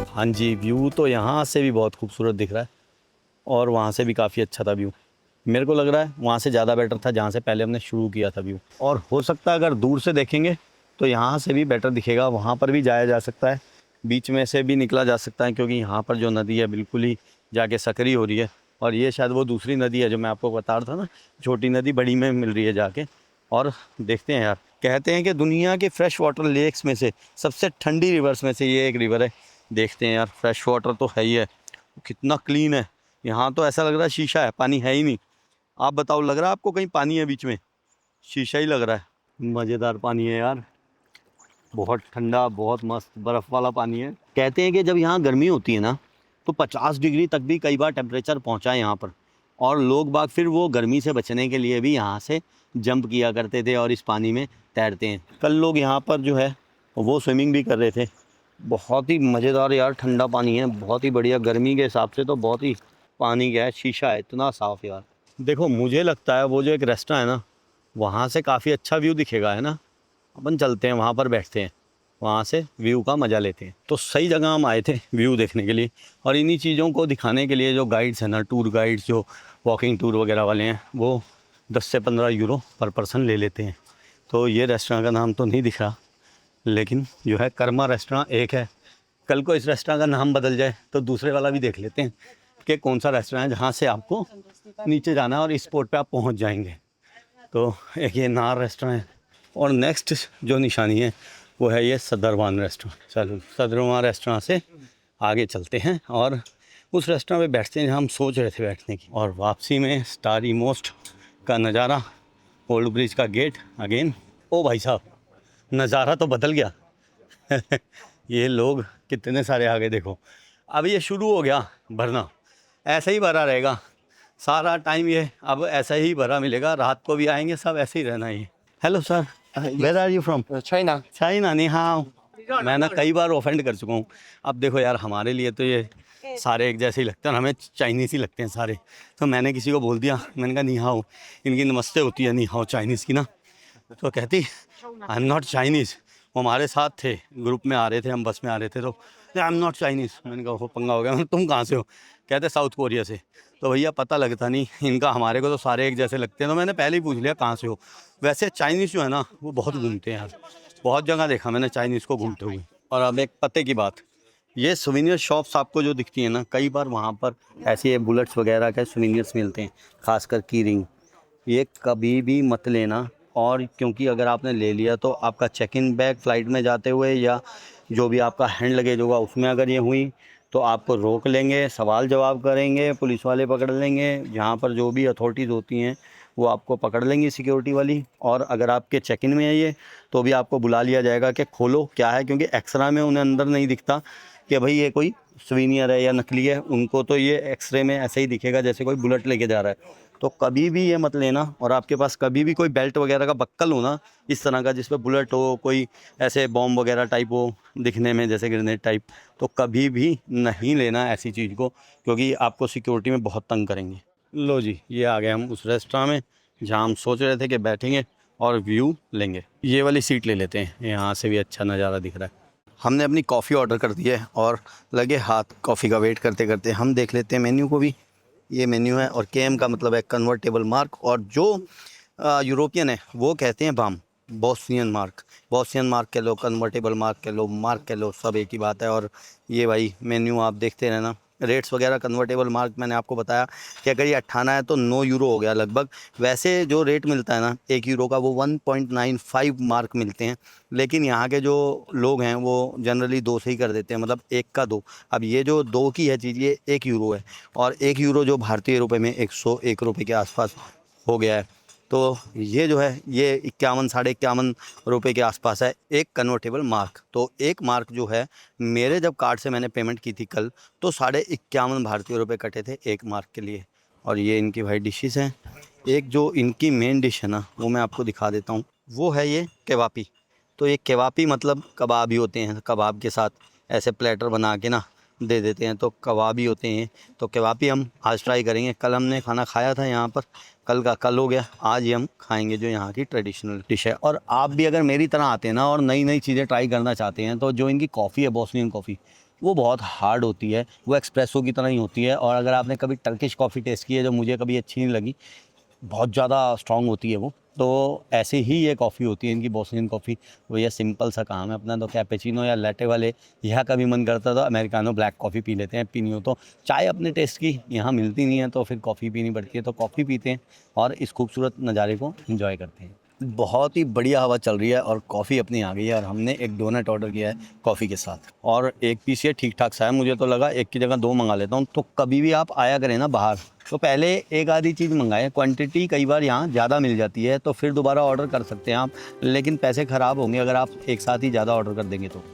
हाँ जी, व्यू तो यहाँ से भी बहुत खूबसूरत दिख रहा है और वहाँ से भी काफ़ी अच्छा था व्यू। मेरे को लग रहा है वहाँ से ज़्यादा बेटर था जहाँ से पहले हमने शुरू किया था व्यू। और हो सकता है अगर दूर से देखेंगे तो यहाँ से भी बेटर दिखेगा, वहाँ पर भी जाया जा सकता है, बीच में से भी निकला जा सकता है, क्योंकि यहाँ पर जो नदी है बिल्कुल ही जाके सकरी हो रही है। और ये शायद वो दूसरी नदी है जो मैं आपको बता रहा था ना, छोटी नदी बड़ी में मिल रही है जाके। और देखते हैं यार, कहते हैं कि दुनिया के फ्रेश वाटर लेक्स में से सबसे ठंडी रिवर्स में से ये एक रिवर है। देखते हैं यार, फ्रेश वाटर तो है ही है, कितना क्लीन है। यहाँ तो ऐसा लग रहा है शीशा है, पानी है ही नहीं। आप बताओ, लग रहा है आपको कहीं पानी है बीच में? शीशा ही लग रहा है। मज़ेदार पानी है यार, बहुत ठंडा, बहुत मस्त बर्फ़ वाला पानी है। कहते हैं कि जब यहाँ गर्मी होती है ना तो 50 डिग्री तक भी कई बार टेम्परेचर पहुँचा है यहाँ पर, और लोग बाग फिर वो गर्मी से बचने के लिए भी यहाँ से जंप किया करते थे और इस पानी में तैरते हैं। कल लोग यहाँ पर जो है वो स्विमिंग भी कर रहे थे। बहुत ही मज़ेदार यार, ठंडा पानी है, बहुत ही बढ़िया। गर्मी के हिसाब से तो बहुत ही पानी क्या है, शीशा है, इतना साफ़ यार। देखो मुझे लगता है वो जो एक रेस्टोरेंट है ना, वहाँ से काफ़ी अच्छा व्यू दिखेगा, है ना। अपन चलते हैं वहाँ पर, बैठते हैं, वहाँ से व्यू का मज़ा लेते हैं। तो सही जगह हम आए थे व्यू देखने के लिए, और इन्हीं चीज़ों को दिखाने के लिए जो गाइड्स हैं ना, टूर गाइड्स जो वॉकिंग टूर वगैरह वाले हैं, वो 10 से 15 यूरो पर पर्सन ले लेते हैं। तो ये रेस्टोरेंट का नाम तो नहीं दिख रहा, लेकिन जो है कर्मा रेस्टोरेंट एक है। कल को इस रेस्टोरेंट का नाम बदल जाए तो दूसरे वाला भी देख लेते हैं कि कौन सा रेस्टोरेंट है जहाँ से आपको नीचे जाना है और इस स्पॉट पे आप पहुँच जाएंगे। तो एक ये नार रेस्टोरेंट है, और नेक्स्ट जो निशानी है वो है ये सदरवान रेस्टोरेंट। चलो सदरवान रेस्टोरेंट से आगे चलते हैं और उस रेस्टोरेंट में बैठते हैं जहाँ हम सोच रहे थे बैठने की। और वापसी में स्टार मोस्ट का नज़ारा, ओल्ड ब्रिज का गेट अगेन। ओ भाई साहब, नज़ारा तो बदल गया। ये लोग कितने सारे आ गए देखो। अब ये शुरू हो गया भरना, ऐसे ही भरा रहेगा सारा टाइम। ये अब ऐसा ही भरा मिलेगा, रात को भी आएंगे, सब ऐसे ही रहना है। Hello sir, where are you from? China. China? नहीं, हाँ मैं ना कई बार ऑफेंड कर चुका हूँ। अब देखो यार, हमारे लिए तो ये सारे एक जैसे ही लगते हैं और हमें चाइनीज़ ही लगते हैं सारे। तो मैंने किसी को बोल दिया, मैंने कहा नी हाओ, इनकी नमस्ते होती है नी हाओ चाइनीज़ की ना। तो कहती आई एम नॉट चाइनीज़। वो हमारे साथ थे, ग्रुप में आ रहे थे, हम बस में आ रहे थे, तो आई एम नॉट चाइनीज़। मैंने कहा वो पंगा हो गया। मैंने कहा, तुम कहाँ से हो? कहते साउथ कोरिया से। तो भैया पता लगता नहीं इनका, हमारे को तो सारे एक जैसे लगते हैं। तो मैंने पहले ही पूछ लिया कहाँ से हो। वैसे चाइनीज़ जो है ना वो बहुत घूमते हैं यार, बहुत जगह देखा मैंने चाइनीज़ को घूमते हुए। और अब एक पते की बात, ये सुवेनियर शॉप्स आपको जो दिखती है ना, कई बार वहाँ पर ऐसे बुलेट्स वगैरह के सुवेनियर्स मिलते हैं, खासकर की रिंग। ये कभी भी मत लेना। और क्योंकि अगर आपने ले लिया तो आपका चेक इन बैग फ़्लाइट में जाते हुए या जो भी आपका हैंड लगेज होगा उसमें अगर ये हुई तो आपको रोक लेंगे, सवाल जवाब करेंगे, पुलिस वाले पकड़ लेंगे। यहाँ पर जो भी अथॉरिटीज़ होती हैं वो आपको पकड़ लेंगी, सिक्योरिटी वाली। और अगर आपके चेक इन में है ये, तो भी आपको बुला लिया जाएगा कि खोलो क्या है, क्योंकि एक्सरा में उन्हें अंदर नहीं दिखता कि भाई ये कोई सुवेनियर है या नकली है। उनको तो ये एक्सरे में ऐसे ही दिखेगा जैसे कोई बुलेट लेके जा रहा है। तो कभी भी ये मत लेना। और आपके पास कभी भी कोई बेल्ट वगैरह का बक्कल हो ना, इस तरह का जिस पे बुलेट हो, कोई ऐसे बॉम्ब वगैरह टाइप हो दिखने में जैसे ग्रेनेड टाइप, तो कभी भी नहीं लेना ऐसी चीज़ को, क्योंकि आपको सिक्योरिटी में बहुत तंग करेंगे। लो जी, ये आ गए हम उस रेस्टोरेंट में जहाँ हम सोच रहे थे कि बैठेंगे और व्यू लेंगे। ये वाली सीट ले लेते हैं, यहाँ से भी अच्छा नज़ारा दिख रहा है। हमने अपनी कॉफ़ी ऑर्डर कर दी है और लगे हाथ कॉफ़ी का वेट करते करते हम देख लेते हैं मेन्यू को भी। ये मेन्यू है और केएम का मतलब है कन्वर्टेबल मार्क, और जो यूरोपियन है वो कहते हैं BAM, Bosnian mark. Bosnian mark कह लो, कन्वर्टेबल मार्क कह लो, मार्क कह लो, सब एक ही बात है। और ये भाई मेन्यू आप देखते रहना। रेट्स वगैरह कन्वर्टेबल मार्क मैंने आपको बताया कि अगर ये 98 है तो 9 यूरो हो गया लगभग। वैसे जो रेट मिलता है ना 1 यूरो का, वो 1.95 मार्क मिलते हैं। लेकिन यहाँ के जो लोग हैं वो जनरली 2 से ही कर देते हैं, मतलब 1 का 2। अब ये जो 2 की है चीज़, ये 1 यूरो है। और 1 यूरो जो भारतीय रुपए में 101 रुपये के आसपास हो गया है। तो ये जो है ये 51 साढ़े 51 रुपये के आसपास है एक कन्वर्टेबल मार्क। तो एक मार्क जो है, मेरे जब कार्ड से मैंने पेमेंट की थी कल, तो 51.5 भारतीय रुपये कटे थे एक मार्क के लिए। और ये इनकी भाई डिशेस हैं। एक जो इनकी मेन डिश है ना, वो मैं आपको दिखा देता हूँ। वो है ये केवापी। तो ये केवापी मतलब कबाब ही होते हैं, कबाब के साथ ऐसे प्लेटर बना के ना दे देते हैं, तो कबाब ही होते हैं। तो केवापी हम आज ट्राई करेंगे। कल हमने खाना खाया था यहाँ पर, कल का कल हो गया, आज ही हम खाएंगे जो यहाँ की ट्रेडिशनल डिश है। और आप भी अगर मेरी तरह आते हैं ना और नई नई चीज़ें ट्राई करना चाहते हैं, तो जो इनकी कॉफ़ी है, बोस्नियन कॉफ़ी, वो बहुत हार्ड होती है, वो एक्सप्रेसो की तरह ही होती है। और अगर आपने कभी टर्किश कॉफ़ी टेस्ट की है, जो मुझे कभी अच्छी नहीं लगी, बहुत ज़्यादा स्ट्रॉन्ग होती है वो, तो ऐसे ही ये कॉफ़ी होती है इनकी बोस्नियन कॉफ़ी। वो ये सिंपल सा काम है अपना। तो कैपेचिनो या लैटे वाले यहाँ कभी मन करता तो अमेरिकानो ब्लैक कॉफ़ी पी लेते हैं। पीनी हो तो चाय अपने टेस्ट की यहाँ मिलती नहीं है, तो फिर कॉफ़ी पीनी पड़ती है, तो कॉफ़ी पीते हैं और इस खूबसूरत नज़ारे को एंजॉय करते हैं। बहुत ही बढ़िया हवा चल रही है और कॉफ़ी अपनी आ गई है। और हमने एक डोनट ऑर्डर किया है कॉफ़ी के साथ, और एक पीस ये ठीक ठाक सा है। मुझे तो लगा एक की जगह 2 मंगा लेता हूँ। तो कभी भी आप आया करें ना बाहर, तो पहले एक आधी चीज़ मंगाएं। क्वांटिटी कई बार यहाँ ज़्यादा मिल जाती है, तो फिर दोबारा ऑर्डर कर सकते हैं आप, लेकिन पैसे ख़राब होंगे अगर आप एक साथ ही ज़्यादा ऑर्डर कर देंगे तो।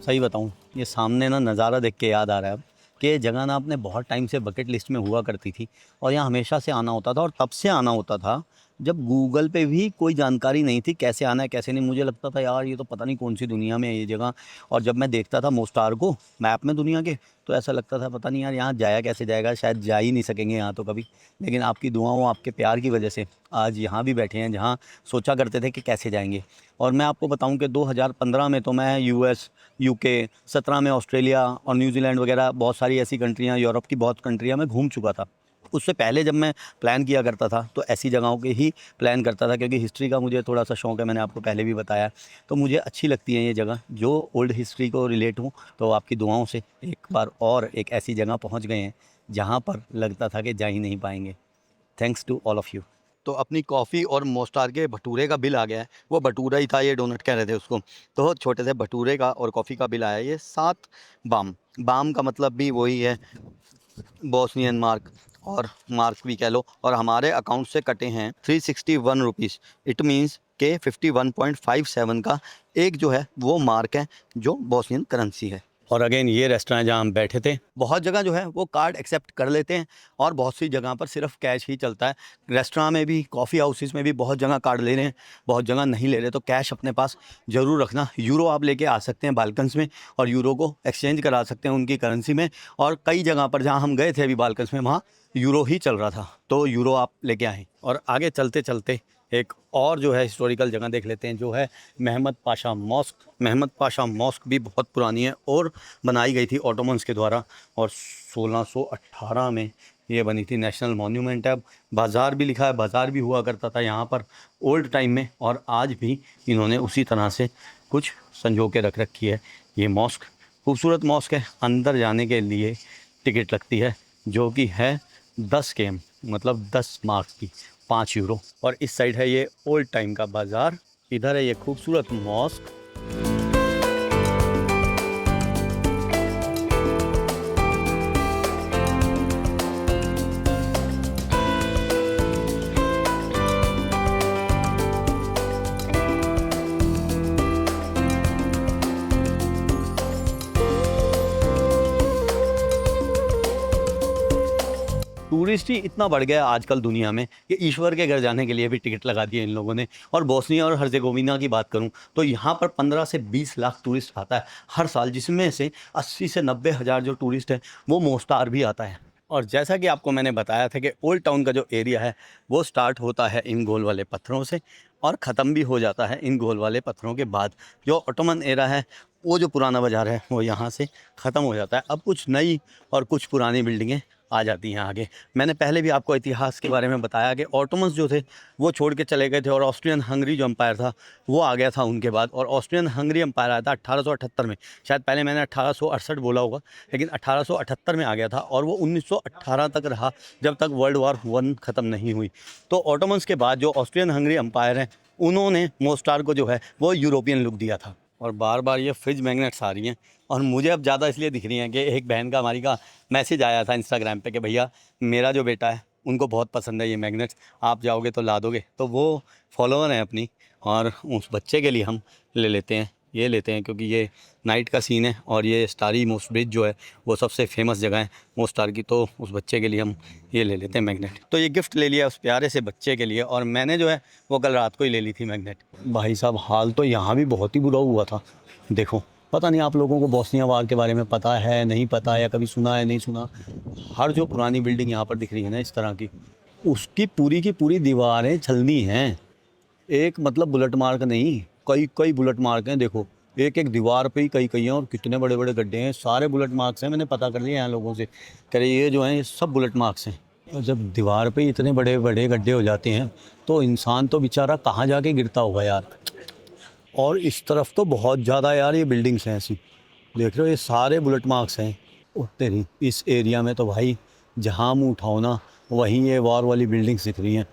सही बताऊँ, ये सामने ना नज़ारा देख के याद आ रहा है अब कि ये जगह ना अपने बहुत टाइम से बकेट लिस्ट में हुआ करती थी, और यहाँ हमेशा से आना होता था। और तब से आना होता था जब गूगल पे भी कोई जानकारी नहीं थी कैसे आना है कैसे नहीं। मुझे लगता था यार ये तो पता नहीं कौन सी दुनिया में है ये जगह। और जब मैं देखता था मोस्टार को मैप में दुनिया के, तो ऐसा लगता था पता नहीं यार यहाँ जाया कैसे जाएगा, शायद जा ही नहीं सकेंगे यहाँ तो कभी। लेकिन आपकी दुआओं, आपके प्यार की वजह से आज यहाँ भी बैठे हैं जहाँ सोचा करते थे कि कैसे जाएंगे। और मैं आपको बताऊं कि 2015 में तो मैं यूएस, यूके, 17 में ऑस्ट्रेलिया और न्यूजीलैंड वगैरह बहुत सारी ऐसी कंट्रियाँ, यूरोप की बहुत कंट्रियाँ में घूम चुका था। उससे पहले जब मैं प्लान किया करता था तो ऐसी जगहों के ही प्लान करता था, क्योंकि हिस्ट्री का मुझे थोड़ा सा शौक़ है, मैंने आपको पहले भी बताया। तो मुझे अच्छी लगती है ये जगह जो ओल्ड हिस्ट्री को रिलेट हूँ। तो आपकी दुआओं से एक बार और एक ऐसी जगह पहुँच गए हैं जहाँ पर लगता था कि जा ही नहीं पाएंगे। Thanks to all of you. तो अपनी कॉफ़ी और मोस्टार के भटूरे का बिल आ गया है। वो भटूरा ही था, ये डोनट कह रहे थे उसको। तो छोटे से भटूरे का और कॉफ़ी का बिल आया है, ये 7 बाम। बाम का मतलब भी वही है, बॉस्नियन मार्क, और मार्क भी कह लो। और हमारे अकाउंट से कटे हैं 361 रुपीज़। इट मीन्स के 51.57 का एक जो है वो मार्क है, जो बॉस्नियन करेंसी है। और अगेन ये रेस्टोरेंट जहाँ हम बैठे थे, बहुत जगह जो है वो कार्ड एक्सेप्ट कर लेते हैं और बहुत सी जगह पर सिर्फ कैश ही चलता है। रेस्टोरेंट में भी, कॉफ़ी हाउसेस में भी बहुत जगह कार्ड ले रहे हैं, बहुत जगह नहीं ले रहे। तो कैश अपने पास ज़रूर रखना। यूरो आप लेके आ सकते हैं बाल्कन्स में और यूरो को एक्सचेंज करा सकते हैं उनकी करेंसी में। और कई जगह पर जहाँ हम गए थे अभी बाल्कन्स में, वहाँ यूरो ही चल रहा था, तो यूरो आप लेके आएँ। और आगे चलते चलते एक और जो है हिस्टोरिकल जगह देख लेते हैं, जो है Mehmed Pasha mosque. Mehmed Pasha mosque भी बहुत पुरानी है और बनाई गई थी ऑटोमन्स के द्वारा, और 1618 में ये बनी थी। नेशनल मॉन्यूमेंट है। बाज़ार भी लिखा है, बाज़ार भी हुआ करता था यहाँ पर ओल्ड टाइम में, और आज भी इन्होंने उसी तरह से कुछ संजो के रख रखी है। ये मॉस्क खूबसूरत मॉस्क है। अंदर जाने के लिए टिकट लगती है, जो कि है 10 केम, मतलब 10 मार्क्स की, 5 यूरो। और इस साइड है ये ओल्ड टाइम का बाज़ार, इधर है ये खूबसूरत मॉस्क। टूरिस्ट ही इतना बढ़ गया आजकल दुनिया में कि ईश्वर के घर जाने के लिए भी टिकट लगा दिए इन लोगों ने। और बोस्निया और हर्जेगोविना की बात करूं तो यहाँ पर 15 से 20 लाख टूरिस्ट आता है हर साल, जिसमें से 80 से 90 हज़ार जो टूरिस्ट है वो मोस्टार भी आता है। और जैसा कि आपको मैंने बताया था कि ओल्ड टाउन का जो एरिया है वो स्टार्ट होता है इन गोल वाले पत्थरों से और ख़त्म भी हो जाता है इन गोल वाले पत्थरों के बाद। जो ऑटोमन एरा है, वो जो पुराना बाज़ार है, वो यहाँ से ख़त्म हो जाता है। अब कुछ नई और कुछ पुरानी बिल्डिंगें आ जाती हैं आगे। मैंने पहले भी आपको इतिहास के बारे में बताया कि ऑटोमन्स जो थे वो छोड़ के चले गए थे, और ऑस्ट्रियन हंगरी जो एम्पायर था वो आ गया था उनके बाद। और ऑस्ट्रियन हंगरी एम्पायर आया था 1878 में। शायद पहले मैंने 1868 बोला होगा, लेकिन 1878 में आ गया था, और वो 1918 तक रहा, जब तक वर्ल्ड वॉर 1 ख़त्म नहीं हुई। तो ऑटोमन्स के बाद जो ऑस्ट्रियन हंगरी एम्पायर हैं, उन्होंने मोस्टार को जो है वो यूरोपियन लुक दिया था। और बार बार ये फ्रिज मैग्नेट्स आ रही हैं, और मुझे अब ज़्यादा इसलिए दिख रही हैं कि एक बहन का, हमारी का मैसेज आया था इंस्टाग्राम पे कि भैया मेरा जो बेटा है उनको बहुत पसंद है ये मैग्नेट्स, आप जाओगे तो ला दोगे। तो वो फॉलोअर हैं अपनी, और उस बच्चे के लिए हम ले लेते हैं, ये लेते हैं, क्योंकि ये नाइट का सीन है और ये स्टारी मोस्ट ब्रिज जो है वो सबसे फेमस जगह है मोस्टार की। तो उस बच्चे के लिए हम ये ले लेते हैं मैग्नेट। तो ये गिफ्ट ले लिया उस प्यारे से बच्चे के लिए, और मैंने जो है वो कल रात को ही ले ली थी मैग्नेट। भाई साहब, हाल तो यहाँ भी बहुत ही बुरा हुआ था। देखो, पता नहीं आप लोगों को बोस्निया वार के बारे में पता है, नहीं पता, या कभी सुना है, नहीं सुना। हर जो पुरानी बिल्डिंग यहाँ पर दिख रही है ना इस तरह की, उसकी पूरी दीवारें छलनी हैं। एक मतलब बुलेट मार्क नहीं, कई कई बुलेट मार्क हैं। देखो, एक एक दीवार पे ही कई कई हैं, और कितने बड़े बड़े गड्ढे हैं। सारे बुलेट मार्क्स हैं, मैंने पता कर लिया यहाँ लोगों से, कह रहे ये जो हैं ये सब बुलेट मार्क्स हैं। और जब दीवार पे इतने बड़े बड़े गड्ढे हो जाते हैं तो इंसान तो बेचारा कहाँ जाके गिरता होगा यार। और इस तरफ तो बहुत ज़्यादा यार ये बिल्डिंग्स हैं ऐसी, देख रहे हो, ये सारे बुलेट मार्क्स हैं। ओ तेरी, इस एरिया में तो भाई जहाँ मुँह उठाओ ना वहीं ये वॉर वाली बिल्डिंग्स दिख रही हैं।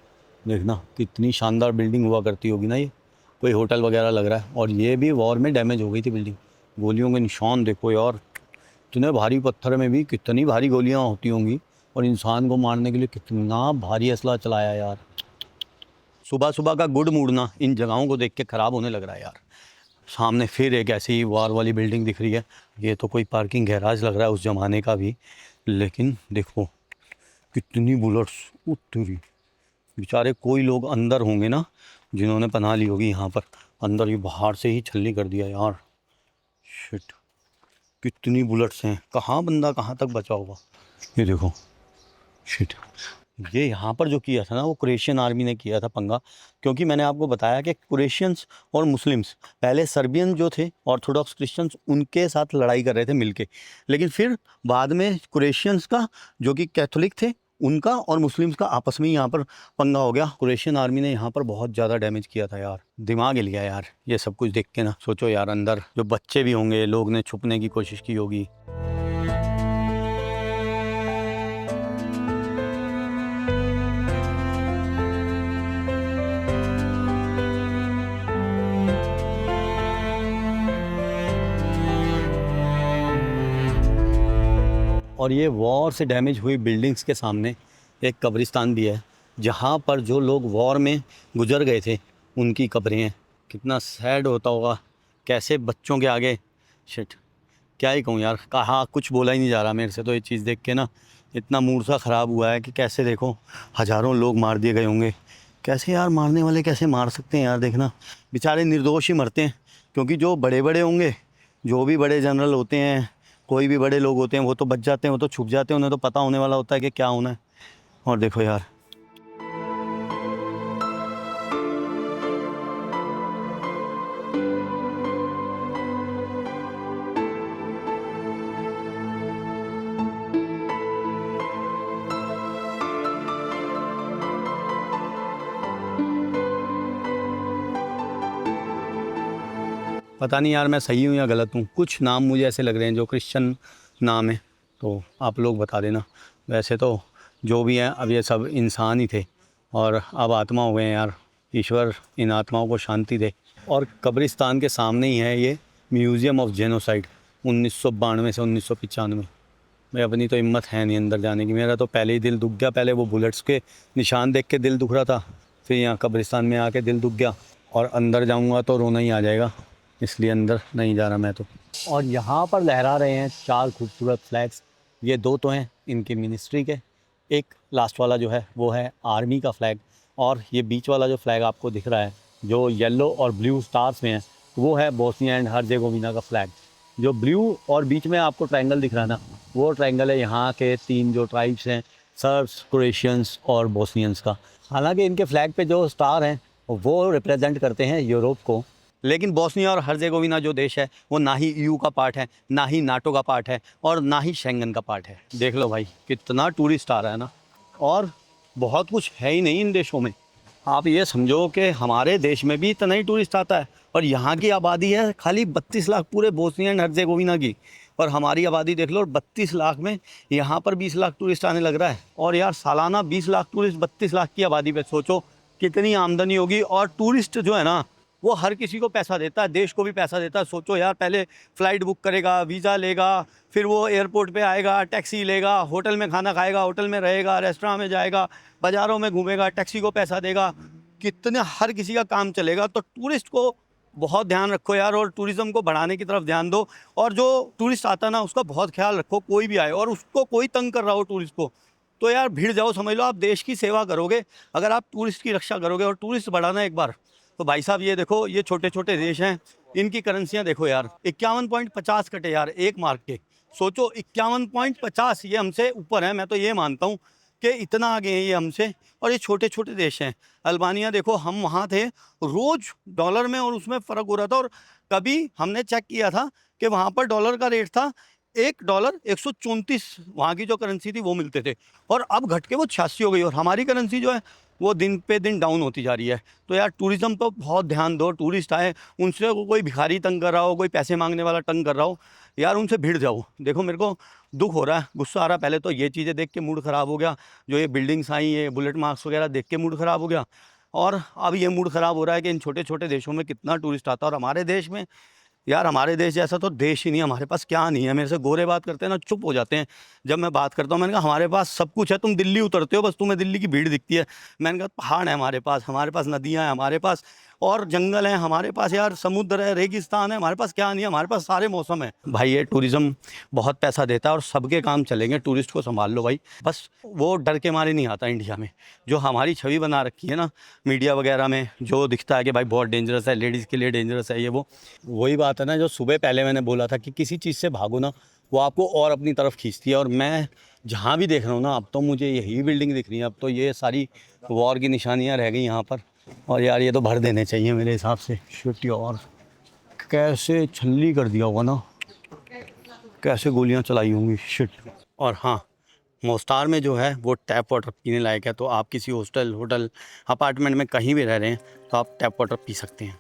देखना कितनी शानदार बिल्डिंग हुआ करती होगी ना, ये कोई होटल वगैरह लग रहा है। और ये भी वॉर में डैमेज हो गई थी बिल्डिंग। गोलियों के निशान देखो यार, इतने भारी पत्थर में भी कितनी भारी गोलियाँ होती होंगी, और इंसान को मारने के लिए कितना भारी असला चलाया यार। सुबह सुबह का गुड मूड ना इन जगहों को देख के ख़राब होने लग रहा है यार। सामने फिर एक ऐसी वॉर वाली बिल्डिंग दिख रही है। ये तो कोई पार्किंग गैराज लग रहा है उस ज़माने का भी, लेकिन देखो कितनी बुलेट्स उतरी। बेचारे कोई लोग अंदर होंगे ना जिन्होंने पनाह ली होगी यहाँ पर, अंदर ही बाहर से ही छलनी कर दिया यार। शिट, कितनी बुलेट्स हैं, कहाँ बंदा कहाँ तक बचा होगा। ये देखो, शिट, ये यहाँ पर जो किया था ना वो क्रोएशियन आर्मी ने किया था पंगा। क्योंकि मैंने आपको बताया कि क्रोएशियंस और मुस्लिम्स पहले सर्बियन जो थे ऑर्थोडॉक्स क्रिश्चियंस उनके साथ लड़ाई कर रहे थे मिलके, लेकिन फिर बाद में क्रोएशियंस का जो कि कैथोलिक थे उनका और मुस्लिम्स का आपस में ही यहाँ पर पंगा हो गया। कुरैशियन आर्मी ने यहाँ पर बहुत ज़्यादा डैमेज किया था यार, दिमाग हिल गया यार ये सब कुछ देख के ना। सोचो यार, अंदर जो बच्चे भी होंगे, लोग ने छुपने की कोशिश की होगी। और ये वॉर से डैमेज हुई बिल्डिंग्स के सामने एक कब्रिस्तान भी है, जहाँ पर जो लोग वॉर में गुजर गए थे उनकी कब्रें हैं। कितना सैड होता होगा, कैसे बच्चों के आगे, शिट क्या ही कहूँ यार, कहाँ कुछ बोला ही नहीं जा रहा मेरे से तो ये चीज़ देख के ना। इतना मूड सा ख़राब हुआ है कि कैसे देखो हज़ारों लोग मार दिए गए होंगे। कैसे यार, मारने वाले कैसे मार सकते हैं यार, देखना बेचारे निर्दोष ही मरते हैं। क्योंकि जो बड़े बड़े होंगे, जो भी बड़े जनरल होते हैं, कोई भी बड़े लोग होते हैं, वो तो बच जाते हैं, वो तो छुप जाते हैं, उन्हें तो पता होने वाला होता है कि क्या होना है। और देखो यार, पता नहीं यार मैं सही हूँ या गलत हूँ। कुछ नाम मुझे ऐसे लग रहे हैं जो क्रिश्चियन नाम है, तो आप लोग बता देना। वैसे तो जो भी हैं, अब ये सब इंसान ही थे और अब आत्मा हो गए हैं यार। ईश्वर इन आत्माओं को शांति दे। और कब्रिस्तान के सामने ही है ये म्यूज़ियम ऑफ जेनोसाइड 1992 से 1995। भाई अपनी तो हिम्मत है नहीं अंदर जाने की। मेरा तो पहले ही दिल दुख गया। पहले वो बुलेट्स के निशान देख के दिल दुख रहा था, फिर यहाँ कब्रिस्तान में आके दिल दुख गया, और अंदर जाऊँगा तो रोना ही आ जाएगा, इसलिए अंदर नहीं जा रहा मैं तो। और यहाँ पर लहरा रहे हैं 4 खूबसूरत फ्लैग्स। ये 2 तो हैं इनकी मिनिस्ट्री के, एक लास्ट वाला जो है वो है आर्मी का फ्लैग, और ये बीच वाला जो फ्लैग आपको दिख रहा है जो येलो और ब्लू स्टार्स में है, वो है बोस्निया एंड हर्जेगोविना का फ्लैग। जो ब्लू और बीच में आपको ट्रायंगल दिख रहा है ना, वो ट्रायंगल है यहाँ के 3 जो ट्राइब्स हैं, सर्ब्स, क्रोएशियंस और बोस्नियंस का। हालांकि इनके फ्लैग पे जो स्टार हैं वो रिप्रेजेंट करते हैं यूरोप को, लेकिन बोस्निया और हर्जेगोविना जो देश है वो ना ही ईयू का पार्ट है, ना ही नाटो का पार्ट है, और ना ही शेंगन का पार्ट है। देख लो भाई कितना टूरिस्ट आ रहा है ना, और बहुत कुछ है ही नहीं इन देशों में। आप ये समझो कि हमारे देश में भी इतना ही टूरिस्ट आता है, और यहाँ की आबादी है खाली 32 लाख पूरे बोस्निया एंड हर्जेगोविना की, और हमारी आबादी देख लो 32 लाख में यहाँ पर 20 लाख टूरिस्ट आने लग रहा है। और यार सालाना 20 लाख टूरिस्ट 32 लाख की आबादी पे सोचो कितनी आमदनी होगी। और टूरिस्ट जो है ना वो हर किसी को पैसा देता है, देश को भी पैसा देता है। सोचो यार, पहले फ़्लाइट बुक करेगा, वीज़ा लेगा, फिर वो एयरपोर्ट पे आएगा, टैक्सी लेगा, होटल में खाना खाएगा, होटल में रहेगा, रेस्टोरेंट में जाएगा, बाज़ारों में घूमेगा, टैक्सी को पैसा देगा, कितने हर किसी का काम चलेगा। तो टूरिस्ट को बहुत ध्यान रखो यार, और टूरिज़्म को बढ़ाने की तरफ ध्यान दो। और जो टूरिस्ट आता ना उसका बहुत ख्याल रखो, कोई भी आए और उसको कोई तंग कर रहा हो टूरिस्ट को, तो यार भिड़ जाओ। समझ लो आप देश की सेवा करोगे अगर आप टूरिस्ट की रक्षा करोगे। और टूरिस्ट बढ़ाना एक बार, तो भाई साहब ये देखो, ये छोटे छोटे देश हैं, इनकी करेंसियाँ देखो यार, 51.50 कटे यार एक मार्क के। सोचो 51.50, ये हमसे ऊपर है। मैं तो ये मानता हूँ कि इतना आगे हैं ये हमसे, और ये छोटे छोटे देश हैं। अल्बानिया देखो, हम वहाँ थे रोज़ डॉलर में, और उसमें फ़र्क हो रहा था। और कभी हमने चेक किया था कि वहाँ पर डॉलर का रेट था $1 134, वहाँ की जो करेंसी थी वो मिलते थे, और अब घट के वो 86 हो गई। और हमारी करेंसी जो है वो दिन पे दिन डाउन होती जा रही है। तो यार टूरिज़्म पर बहुत ध्यान दो। टूरिस्ट आए, उनसे कोई भिखारी तंग कर रहा हो, कोई पैसे मांगने वाला तंग कर रहा हो, यार उनसे भिड़ जाओ। देखो मेरे को दुख हो रहा है, गुस्सा आ रहा है। पहले तो ये चीज़ें देख के मूड ख़राब हो गया, जो ये बिल्डिंग्स आई, ये बुलेट मार्क्स वगैरह देख के मूड ख़राब हो गया। और अब ये मूड ख़राब हो रहा है कि इन छोटे छोटे देशों में कितना टूरिस्ट आता है, और हमारे देश में, यार हमारे देश जैसा तो देश ही नहीं है। हमारे पास क्या नहीं है। मेरे से गोरे बात करते हैं ना, चुप हो जाते हैं जब मैं बात करता हूँ। मैंने कहा हमारे पास सब कुछ है, तुम दिल्ली उतरते हो बस तुम्हें दिल्ली की भीड़ दिखती है। मैंने कहा पहाड़ है हमारे पास नदियाँ हैं हमारे पास, और जंगल हैं हमारे पास, यार समुद्र है, रेगिस्तान है, हमारे पास क्या नहीं है। हमारे पास सारे मौसम है भाई। ये टूरिज़्म बहुत पैसा देता है और सबके काम चलेंगे। टूरिस्ट को संभाल लो भाई, बस वो डर के मारे नहीं आता इंडिया में। जो हमारी छवि बना रखी है ना मीडिया वगैरह में, जो दिखता है कि भाई बहुत डेंजरस है, लेडीज़ के लिए डेंजरस है, ये वो वही बात है ना जो सुबह पहले मैंने बोला था कि किसी चीज़ से भागो ना, वो आपको और अपनी तरफ खींचती है। और मैं जहाँ भी देख रहा हूँ ना, अब तो मुझे यही बिल्डिंग दिख रही है। अब तो ये सारी वॉर की निशानियाँ रह गई यहाँ पर। और यार ये तो भर देने चाहिए मेरे हिसाब से। शिट, और कैसे छल्ली कर दिया होगा ना, कैसे गोलियां चलाई होंगी। शिट। और हाँ, मोस्टार में जो है वो टैप वाटर पीने लायक है, तो आप किसी हॉस्टल, होटल, अपार्टमेंट में कहीं भी रह रहे हैं तो आप टैप वाटर पी सकते हैं।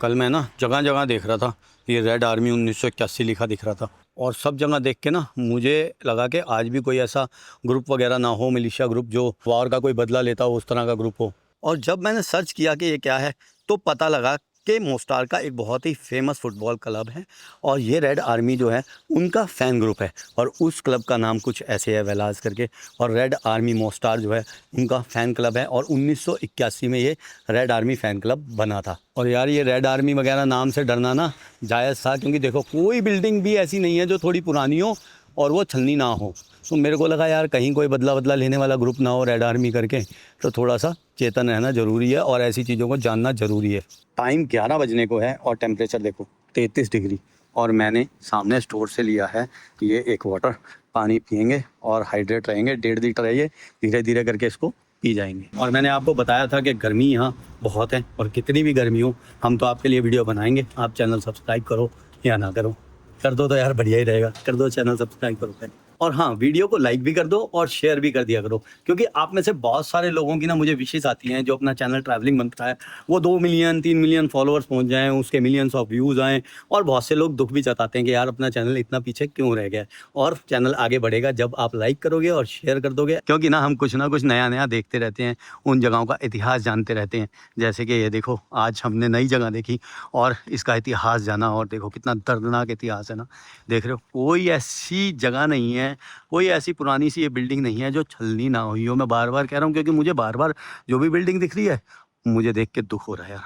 कल मैं ना जगह जगह देख रहा था, ये रेड आर्मी 1981 लिखा दिख रहा था, और सब जगह देख के ना मुझे लगा कि आज भी कोई ऐसा ग्रुप वगैरह ना हो, मिलिशिया ग्रुप जो वार का कोई बदला लेता हो, उस तरह का ग्रुप हो। और जब मैंने सर्च किया कि ये क्या है तो पता लगा कि मोस्टार का एक बहुत ही फेमस फुटबॉल क्लब है, और ये रेड आर्मी जो है उनका फ़ैन ग्रुप है, और उस क्लब का नाम कुछ ऐसे है, वेलाज करके। और रेड आर्मी मोस्टार जो है उनका फ़ैन क्लब है, और 1981 में ये रेड आर्मी फ़ैन क्लब बना था। और यार ये रेड आर्मी वगैरह नाम से डरना ना जायज़ था, क्योंकि देखो कोई बिल्डिंग भी ऐसी नहीं है जो थोड़ी पुरानी हो और वो छलनी ना हो। तो मेरे को लगा यार कहीं कोई बदला लेने वाला ग्रुप ना हो रेड आर्मी करके, तो थोड़ा सा चेतन रहना ज़रूरी है और ऐसी चीज़ों को जानना ज़रूरी है। टाइम 11 बजने को है और टेम्परेचर देखो 33 डिग्री, और मैंने सामने स्टोर से लिया है ये एक वाटर, पानी पियेंगे और हाइड्रेट रहेंगे। 1.5 लीटर है ये, धीरे धीरे करके इसको पी जाएंगे। और मैंने आपको बताया था कि गर्मी यहाँ बहुत है, और कितनी भी गर्मी हो हम तो आपके लिए वीडियो बनाएंगे। आप चैनल सब्सक्राइब करो या ना करो, कर दो तो यार बढ़िया ही रहेगा, कर दो चैनल सब्सक्राइब करो। और हाँ, वीडियो को लाइक भी कर दो और शेयर भी कर दिया करो, क्योंकि आप में से बहुत सारे लोगों की ना मुझे विशेष आती हैं जो अपना चैनल ट्रैवलिंग बनता है वो 2 मिलियन 3 मिलियन फॉलोअर्स पहुंच जाएं, उसके मिलियंस ऑफ व्यूज़ आएँ। और बहुत से लोग दुख भी जताते हैं कि यार अपना चैनल इतना पीछे क्यों रह गया। और चैनल आगे बढ़ेगा जब आप लाइक करोगे और शेयर कर दोगे, क्योंकि ना हम कुछ ना कुछ नया नया देखते रहते हैं, उन जगहों का इतिहास जानते रहते हैं। जैसे कि ये देखो आज हमने नई जगह देखी और इसका इतिहास जाना, और देखो कितना दर्दनाक इतिहास है ना। देख रहे हो कोई ऐसी जगह नहीं है, कोई ऐसी पुरानी सी ये बिल्डिंग नहीं है जो छलनी ना हुई हो। मैं बार बार कह रहा हूँ, क्योंकि मुझे बार बार जो भी बिल्डिंग दिख रही है मुझे देख के दुख हो रहा है यार,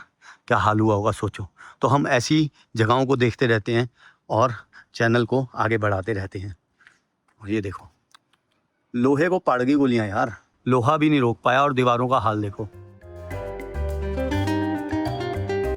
क्या हाल हुआ होगा सोचो। तो हम ऐसी जगहों को देखते रहते हैं और चैनल को आगे बढ़ाते रहते हैं। और ये देखो लोहे को पड़ गई गोलियां यार, लोहा भी नहीं रोक पाया, और दीवारों का हाल देखो।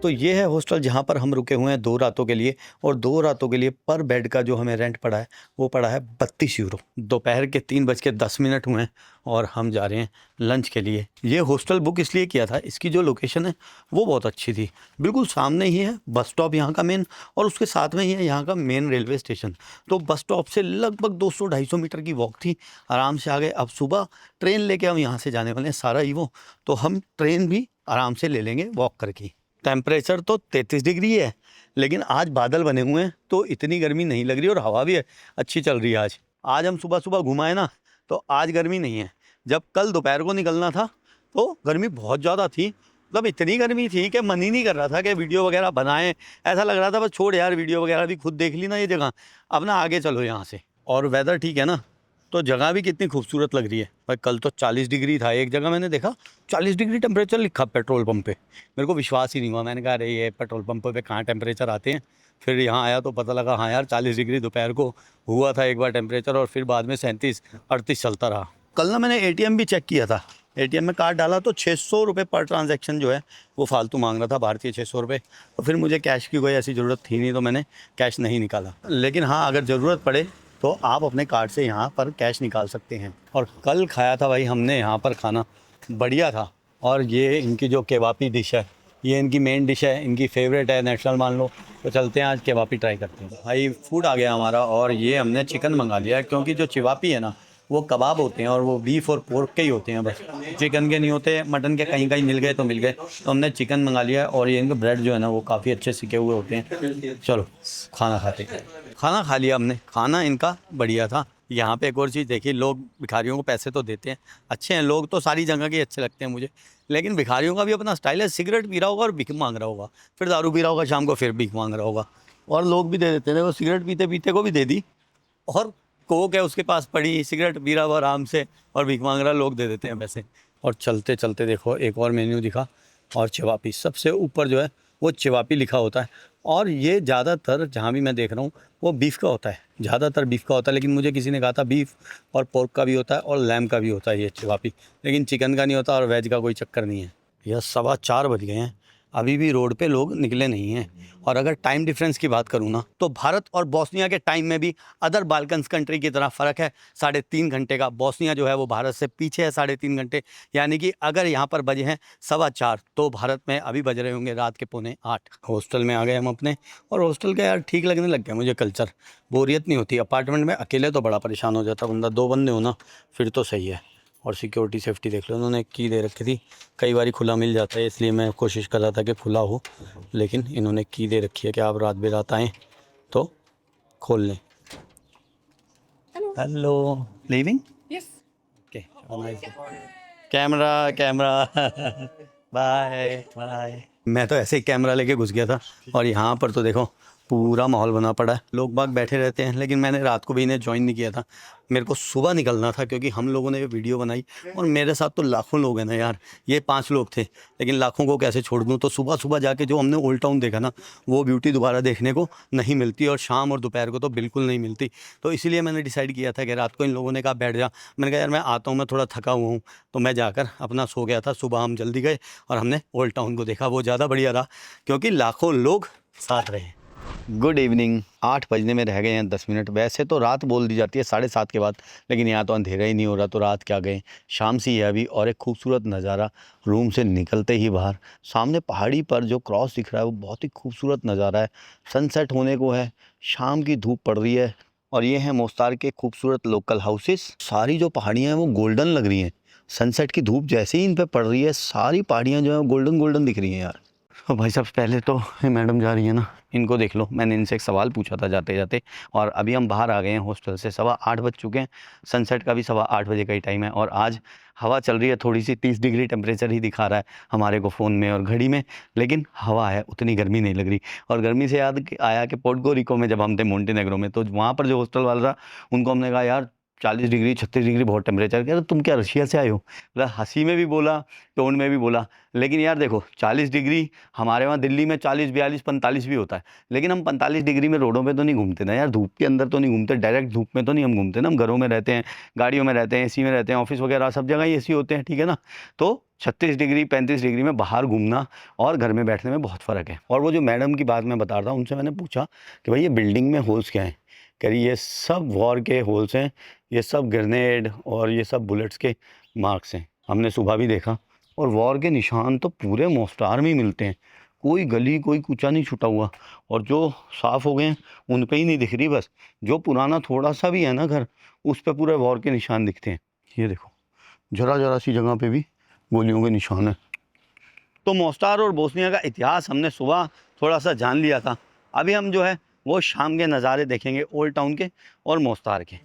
तो ये है हॉस्टल जहाँ पर हम रुके हुए हैं 2 रातों के लिए, और 2 रातों के लिए पर बेड का जो हमें रेंट पड़ा है वो पड़ा है 32 यूरो। दोपहर के 3:10 हुए हैं और हम जा रहे हैं लंच के लिए। ये हॉस्टल बुक इसलिए किया था, इसकी जो लोकेशन है वो बहुत अच्छी थी, बिल्कुल सामने ही है बस स्टॉप यहाँ का मेन, और उसके साथ में ही है यहाँ का मेन रेलवे स्टेशन। तो बस स्टॉप से लगभग 200-250 मीटर की वॉक थी, आराम से आ गए। अब सुबह ट्रेन लेके हम यहाँ से जाने वाले हैं सारायेवो, तो हम ट्रेन भी आराम से ले लेंगे वॉक करके। टेम्परेचर तो 33 डिग्री है, लेकिन आज बादल बने हुए हैं तो इतनी गर्मी नहीं लग रही, और हवा भी अच्छी चल रही है। आज हम सुबह सुबह घुमाए ना, तो आज गर्मी नहीं है। जब कल दोपहर को निकलना था तो गर्मी बहुत ज़्यादा थी, मतलब इतनी गर्मी थी कि मन ही नहीं कर रहा था कि वीडियो वगैरह बनाएं। ऐसा लग रहा था बस छोड़ यार, वीडियो वगैरह भी खुद देख ली ना ये जगह, अब ना आगे चलो यहाँ से। और वेदर ठीक है ना, तो जगह भी कितनी खूबसूरत लग रही है भाई। कल तो 40 डिग्री था, एक जगह मैंने देखा 40 डिग्री टेम्परेचर लिखा पेट्रोल पंप पे, मेरे को विश्वास ही नहीं हुआ। मैंने कहा अरे ये पेट्रोल पंप पे कहाँ टेम्परेचर आते हैं। फिर यहाँ आया तो पता लगा हाँ यार 40 डिग्री दोपहर को हुआ था एक बार टेम्परेचर, और फिर बाद में 37-38 चलता रहा। कल ना मैंने ATM भी चेक किया था, ATM में कार्ड डाला तो 600 रुपये पर ट्रांजैक्शन जो है वो फालतू मांग रहा था, भारतीय 600 रुपये। तो फिर मुझे कैश की कोई ऐसी ज़रूरत थी नहीं, तो मैंने कैश नहीं निकाला। लेकिन हाँ, अगर ज़रूरत पड़े तो आप अपने कार्ड से यहाँ पर कैश निकाल सकते हैं। और कल खाया था भाई हमने यहाँ पर खाना, बढ़िया था। और ये इनकी जो केवापी डिश है, ये इनकी मेन डिश है, इनकी फेवरेट है, नेशनल मान लो। तो चलते हैं आज केवापी ट्राई करते हैं। भाई फूड आ गया हमारा, और ये हमने चिकन मंगा लिया है, क्योंकि जो चिवापी है ना वो कबाब होते हैं, और वो बीफ और पोर्क के ही होते हैं, बस चिकन के नहीं होते। मटन के कहीं कहीं मिल गए तो मिल गए, तो हमने चिकन मंगा लिया है। और ये इनके ब्रेड जो है ना वो काफ़ी अच्छे सिके हुए होते हैं। चलो खाना खाते हैं। खाना खा लिया हमने, खाना इनका बढ़िया था। यहाँ पे एक और चीज़ देखिए, लोग भिखारियों को पैसे तो देते हैं, अच्छे हैं लोग तो, सारी जगह के अच्छे लगते हैं मुझे, लेकिन भिखारियों का भी अपना स्टाइल है। सिगरेट पी रहा होगा और भीख मांग रहा होगा, फिर दारू पी रहा होगा शाम को फिर भीख मांग रहा होगा, और लोग भी दे देते हैं। वो सिगरेट पीते पीते को भी दे दी, और कोक है उसके पास पड़ी, सिगरेट पी रहा हुआ आराम से और भीख मांग रहा, लोग दे देते हैं पैसे। और चलते चलते देखो एक और मेन्यू दिखा, और चिवापी सबसे ऊपर जो है वो चिवापी लिखा होता है। और ये ज़्यादातर जहाँ भी मैं देख रहा हूँ वो बीफ का होता है, ज़्यादातर बीफ का होता है। लेकिन मुझे किसी ने कहा था बीफ और पोर्क का भी होता है और लैम का भी होता है ये चिवापी, लेकिन चिकन का नहीं होता और वेज का कोई चक्कर नहीं है। यह 4:15 बज गए हैं, अभी भी रोड पे लोग निकले नहीं हैं। और अगर टाइम डिफरेंस की बात करूँ ना, तो भारत और बोस्निया के टाइम में भी अदर बाल्कन्स कंट्री की तरह फ़र्क है 3.5 घंटे का। बोस्निया जो है वो भारत से पीछे है 3.5 घंटे, यानी कि अगर यहाँ पर बजे हैं 4:15 तो भारत में अभी बज रहे होंगे रात के 7:45। हॉस्टल में आ गए हम अपने, और हॉस्टल का यार ठीक लगने लग गया मुझे कल्चर, बोरियत नहीं होती। अपार्टमेंट में अकेले तो बड़ा परेशान हो जाता बंदा, 2 बंदे हो ना फिर तो सही है। और सिक्योरिटी सेफ्टी देख लो, उन्होंने की दे रखी थी, कई बार खुला मिल जाता है इसलिए मैं कोशिश कर रहा था कि खुला हो, लेकिन इन्होंने की दे रखी है कि आप रात बेरात आएँ तो खोल लें। Hello, leaving? Yes. Okay, camera bye bye. मैं तो ऐसे ही कैमरा लेके घुस गया था, और यहाँ पर तो देखो पूरा माहौल बना पड़ा है, लोग बाग बैठे रहते हैं। लेकिन मैंने रात को भी इन्हें ज्वाइन नहीं किया था, मेरे को सुबह निकलना था, क्योंकि हम लोगों ने ये वीडियो बनाई और मेरे साथ तो लाखों लोग हैं ना यार, ये 5 लोग थे, लेकिन लाखों को कैसे छोड़ दूँ। तो सुबह सुबह जाके जो हमने ओल्ड टाउन देखा ना, वो ब्यूटी दोबारा देखने को नहीं मिलती, और शाम और दोपहर को तो बिल्कुल नहीं मिलती। तो इसीलिए मैंने डिसाइड किया था कि रात को इन लोगों ने कहा बैठ जा, मैंने कहा यार मैं आता हूँ, मैं थोड़ा थका हुआ हूँ, तो मैं जाकर अपना सो गया था। सुबह हम जल्दी गए और हमने ओल्ड टाउन को देखा, वो ज़्यादा बढ़िया रहा क्योंकि लाखों लोग साथ रहे। गुड इवनिंग, 8 बजने में रह गए हैं 10 मिनट। वैसे तो रात बोल दी जाती है 7:30 के बाद, लेकिन यहाँ तो अंधेरा ही नहीं हो रहा, तो रात क्या गए, शाम सी है अभी। और एक खूबसूरत नज़ारा रूम से निकलते ही बाहर सामने पहाड़ी पर जो क्रॉस दिख रहा है वो बहुत ही खूबसूरत नज़ारा है। सनसेट होने को है, शाम की धूप पड़ रही है, और ये हैं मोस्तार के खूबसूरत लोकल हाउसेस। सारी जो पहाड़ियाँ हैं वो गोल्डन लग रही हैं, सनसेट की धूप जैसे ही इन पर पड़ रही है सारी पहाड़ियाँ जो हैं गोल्डन गोल्डन दिख रही हैं यार। तो भाई साहब पहले तो ये मैडम जा रही है ना, इनको देख लो, मैंने इनसे एक सवाल पूछा था जाते जाते, और अभी हम बाहर आ गए हैं हॉस्टल से। 8:15 बज चुके हैं, सनसेट का भी 8:15 बजे का ही टाइम है, और आज हवा चल रही है थोड़ी सी, 30 डिग्री टेम्परेचर ही दिखा रहा है हमारे को फ़ोन में और घड़ी में, लेकिन हवा है, उतनी गर्मी नहीं लग रही। और गर्मी से याद आया कि पोर्टो रिको में जब हम थे मोंटेनेग्रो में, तो वहाँ पर जो हॉस्टल वाला था उनको हमने कहा यार 40 डिग्री 36 डिग्री बहुत टेम्परेचर, कह रहे तुम क्या रशिया से आए हो? मतलब हंसी में भी बोला, टोन में भी बोला। लेकिन यार देखो 40 डिग्री हमारे वहाँ दिल्ली में 40 42 45 भी होता है, लेकिन हम 45 डिग्री में रोडों पे तो नहीं घूमते ना यार, धूप के अंदर तो नहीं घूमते, डायरेक्ट धूप में तो नहीं हम घूमते ना, हम घरों में रहते हैं, गाड़ियों में रहते हैं, एसी में रहते हैं, ऑफिस वगैरह सब जगह ही एसी होते हैं, ठीक है ना। तो 36 डिग्री 35 डिग्री में बाहर घूमना और घर में बैठने में बहुत फ़र्क है। और वो जो मैडम की बात मैं बता रहा था, उनसे मैंने पूछा कि भाई ये बिल्डिंग में होल्स क्या हैं? कह रही ये सब वॉर के होल्स हैं, ये सब ग्रेनेड और ये सब बुलेट्स के मार्क्स हैं। हमने सुबह भी देखा, और वॉर के निशान तो पूरे मोस्टार में ही मिलते हैं, कोई गली कोई कूचा नहीं छूटा हुआ। और जो साफ़ हो गए हैं उन पे ही नहीं दिख रही, बस जो पुराना थोड़ा सा भी है ना घर, उस पे पूरे वॉर के निशान दिखते हैं। ये देखो जरा जरा सी जगह पे भी गोलियों के निशान है। तो मोस्टार और बोस्निया का इतिहास हमने सुबह थोड़ा सा जान लिया था। अभी हम जो है वो शाम के नज़ारे देखेंगे ओल्ड टाउन के और मोस्टार के।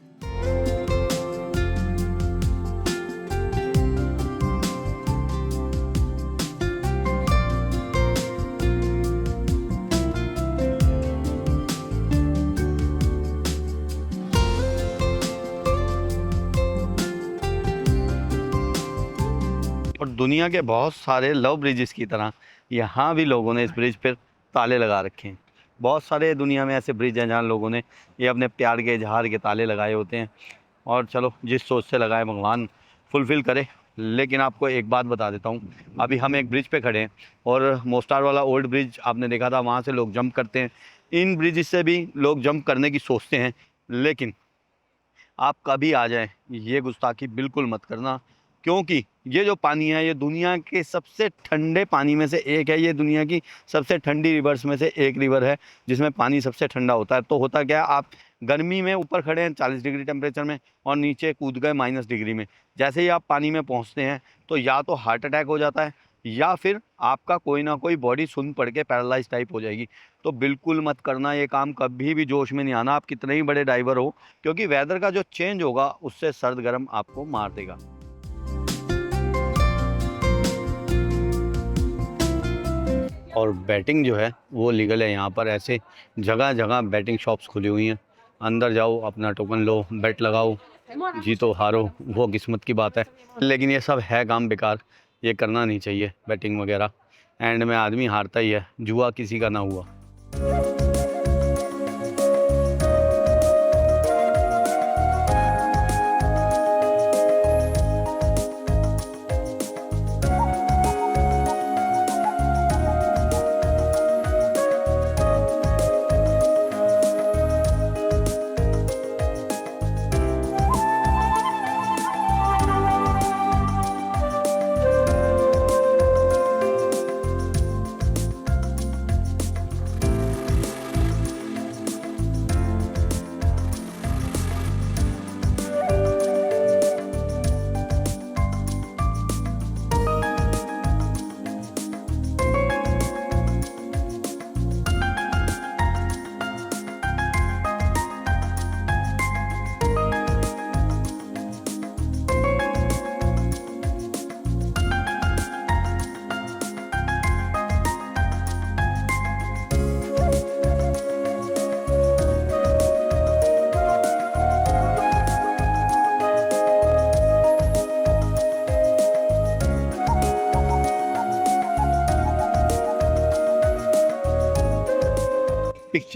और दुनिया के बहुत सारे लव ब्रिजेस की तरह यहाँ भी लोगों ने इस ब्रिज पर ताले लगा रखे हैं। बहुत सारे दुनिया में ऐसे ब्रिज हैं जहाँ लोगों ने ये अपने प्यार के इजहार के ताले लगाए होते हैं। और चलो जिस सोच से लगाए भगवान फुलफ़िल करे। लेकिन आपको एक बात बता देता हूँ, अभी हम एक ब्रिज पे खड़े हैं, और मोस्टार वाला ओल्ड ब्रिज आपने देखा था, वहाँ से लोग जंप करते हैं। इन ब्रिज से भी लोग जंप करने की सोचते हैं, लेकिन आप कभी आ जाएं ये गुस्ताखी बिल्कुल मत करना, क्योंकि ये जो पानी है ये दुनिया के सबसे ठंडे पानी में से एक है। ये दुनिया की सबसे ठंडी रिवर्स में से एक रिवर है जिसमें पानी सबसे ठंडा होता है। तो होता क्या है, आप गर्मी में ऊपर खड़े हैं 40 डिग्री टेम्परेचर में, और नीचे कूद गए -डिग्री में। जैसे ही आप पानी में पहुंचते हैं तो या तो हार्ट अटैक हो जाता है, या फिर आपका कोई ना कोई बॉडी सुन्न पड़ के पैरालाइज टाइप हो जाएगी। तो बिल्कुल मत करना ये काम, कभी भी जोश में नहीं आना, आप कितने ही बड़े ड्राइवर हो, क्योंकि वेदर का जो चेंज होगा उससे सर्द गर्म आपको मार देगा। और बैटिंग जो है वो लीगल है यहाँ पर, ऐसे जगह जगह बैटिंग शॉप्स खुली हुई हैं। अंदर जाओ, अपना टोकन लो, बेट लगाओ, जीतो हारो वो किस्मत की बात है। लेकिन ये सब है काम बेकार, ये करना नहीं चाहिए बैटिंग वगैरह। एंड में आदमी हारता ही है, जुआ किसी का ना हुआ।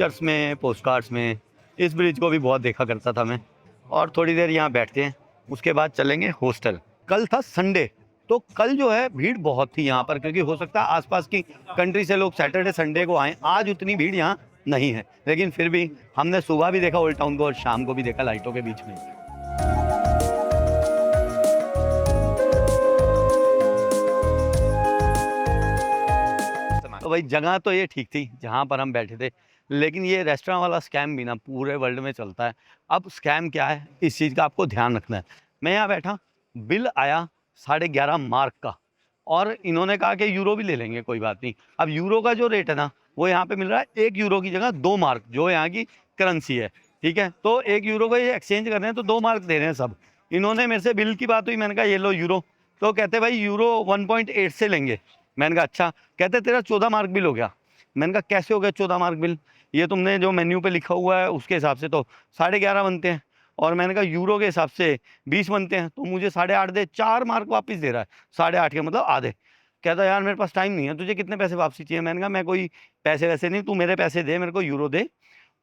पिक्चर्स में, पोस्टकार्ड्स में। इस ब्रिज को भी बहुत देखा करता था मैं। और थोड़ी देर यहाँ बैठते हैं, उसके बाद चलेंगे हॉस्टल। कल था संडे, तो कल जो है भीड़ बहुत थी यहाँ पर, क्योंकि हो सकता है आसपास की कंट्री से लोग सैटरडे संडे को आएँ। आज उतनी भीड़ यहाँ नहीं है, लेकिन फिर भी हमने सुबह भी देखा ओल्ड टाउन को और शाम को भी देखा लाइटों के बीच में। तो भाई जगह तो ये ठीक थी जहाँ पर हम बैठे थे, लेकिन ये रेस्टोरेंट वाला स्कैम भी ना पूरे वर्ल्ड में चलता है। अब स्कैम क्या है, इस चीज़ का आपको ध्यान रखना है। मैं यहाँ बैठा, बिल आया 11.5 मार्क का, और इन्होंने कहा कि यूरो भी ले लेंगे, कोई बात नहीं। अब यूरो का जो रेट है ना, वो यहाँ पे मिल रहा है 1 यूरो की जगह 2 मार्क, जो यहाँ की करेंसी है, ठीक है। तो 1 यूरो को ये एक्सचेंज कर रहे हैं, तो 2 मार्क दे रहे हैं सब। इन्होंने मेरे से बिल की बात हुई, मैंने कहा ये लो यूरो, तो कहते भाई यूरो 1.8 से लेंगे। मैंने कहा अच्छा। कहते तेरा 14 मार्क बिल हो गया। मैंने कहा कैसे हो गया 14 मार्क बिल, ये तुमने जो मेन्यू पे लिखा हुआ है उसके हिसाब से तो 11.5 बनते हैं, और मैंने कहा यूरो के हिसाब से 20 बनते हैं, तो मुझे 8.5 दे। 4 मार्क वापस दे रहा है, 8.5 के मतलब आधे। कहता यार मेरे पास टाइम नहीं है, तुझे कितने पैसे वापसी चाहिए। मैंने कहा मैं कोई पैसे वैसे नहीं, तू मेरे पैसे दे, मेरे को यूरो दे।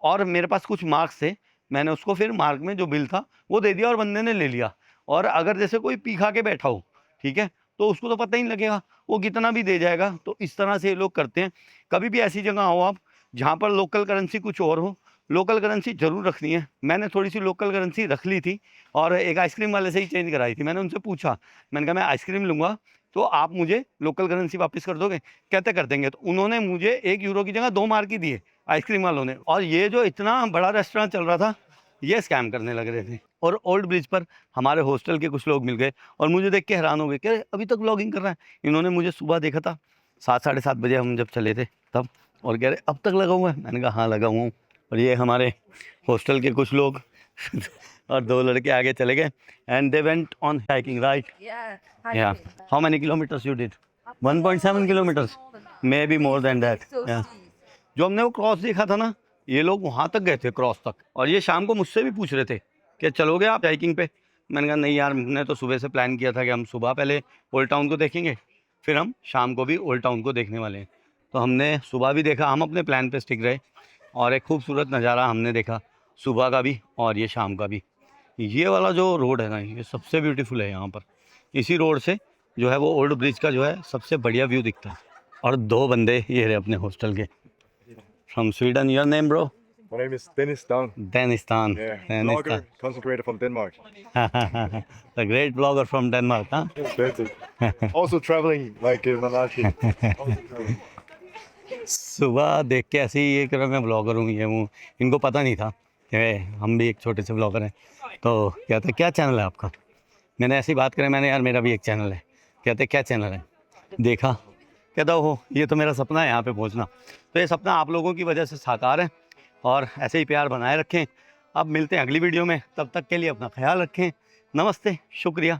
और मेरे पास कुछ मार्क्स थे, मैंने उसको फिर मार्क में जो बिल था वो दे दिया, और बंदे ने ले लिया। और अगर जैसे कोई पी खा के बैठा हो, ठीक है, तो उसको तो पता ही नहीं लगेगा, वो कितना भी दे जाएगा। तो इस तरह से ये लोग करते हैं। कभी भी ऐसी जगह हो आप जहाँ पर लोकल करेंसी कुछ और हो, लोकल करेंसी ज़रूर रखनी है। मैंने थोड़ी सी लोकल करेंसी रख ली थी, और एक आइसक्रीम वाले से ही चेंज कराई थी। मैंने उनसे पूछा, मैंने कहा मैं आइसक्रीम लूँगा, तो आप मुझे लोकल करेंसी वापस कर दोगे। कहते कर देंगे। तो उन्होंने मुझे 1 यूरो की जगह 2 मार्क ही दिए आइसक्रीम वालों ने। और ये जो इतना बड़ा रेस्टोरेंट चल रहा था, ये स्कैम करने लग रहे थे। और ओल्ड ब्रिज पर हमारे हॉस्टल के कुछ लोग मिल गए, और मुझे देख के हैरान हो गए कि अभी तक व्लॉगिंग कर रहा है। इन्होंने मुझे सुबह देखा था 7 साढ़े 7 बजे हम जब चले थे तब, और कह रहे अब तक लगा हुआ है। मैंने कहा हाँ लगा हुआ हूँ। और ये हमारे हॉस्टल के कुछ लोग और 2 लड़के आगे चले गए, and they went on hiking, right? या how many kilometres you did? 1.7 kilometres, may be more than that. जो हमने वो क्रॉस देखा था ना, ये लोग वहाँ तक गए थे, क्रॉस तक। और ये शाम को मुझसे भी पूछ रहे थे कि चलोगे आप हाइकिंग पे। मैंने कहा नहीं यार, हमने तो सुबह से प्लान किया था कि हम सुबह पहले ओल्ड टाउन को देखेंगे, फिर हम शाम को भी ओल्ड टाउन को देखने वाले हैं। तो हमने सुबह भी देखा, हम अपने प्लान पे स्टिक रहे, और एक खूबसूरत नज़ारा हमने देखा सुबह का भी और ये शाम का भी। ये वाला जो रोड है ना, ये सबसे ब्यूटीफुल है यहाँ पर। इसी रोड से जो है वो ओल्ड ब्रिज का जो है सबसे बढ़िया व्यू दिखता है। और 2 बंदे ये रहे अपने हॉस्टल के, from Sweden. Your name bro? My name is Dennis Dang. Danistan. Yeah, Danistan. blogger, content creator from Denmark. The great blogger from Denmark, huh? That's it. Also traveling like Malachi. सुबह देख के ऐसे ही ये कर मैं blogger हूँ, ये हूँ। इनको पता नहीं था कि हम भी एक छोटे से ब्लॉगर हैं। तो कहते क्या चैनल है आपका? मैंने ऐसी बात करें, मैंने यार मेरा भी एक चैनल है। कहते क्या चैनल है? देखा, कहता हो ये तो मेरा सपना है यहाँ पे पहुँचना। तो ये सपना आप लोगों की वजह से साकार है, और ऐसे ही प्यार बनाए रखें। अब मिलते हैं अगली वीडियो में, तब तक के लिए अपना ख्याल रखें। नमस्ते, शुक्रिया,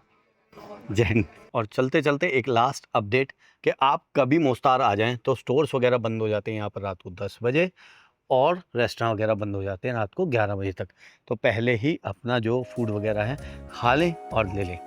जय हिंद। और चलते चलते एक लास्ट अपडेट कि आप कभी मोस्तार आ जाएं तो स्टोर्स वगैरह बंद हो जाते हैं यहाँ पर रात को 10 बजे, और रेस्टोरेंट वगैरह बंद हो जाते हैं रात को 11 बजे तक। तो पहले ही अपना जो फूड वगैरह है खा लें और ले लें।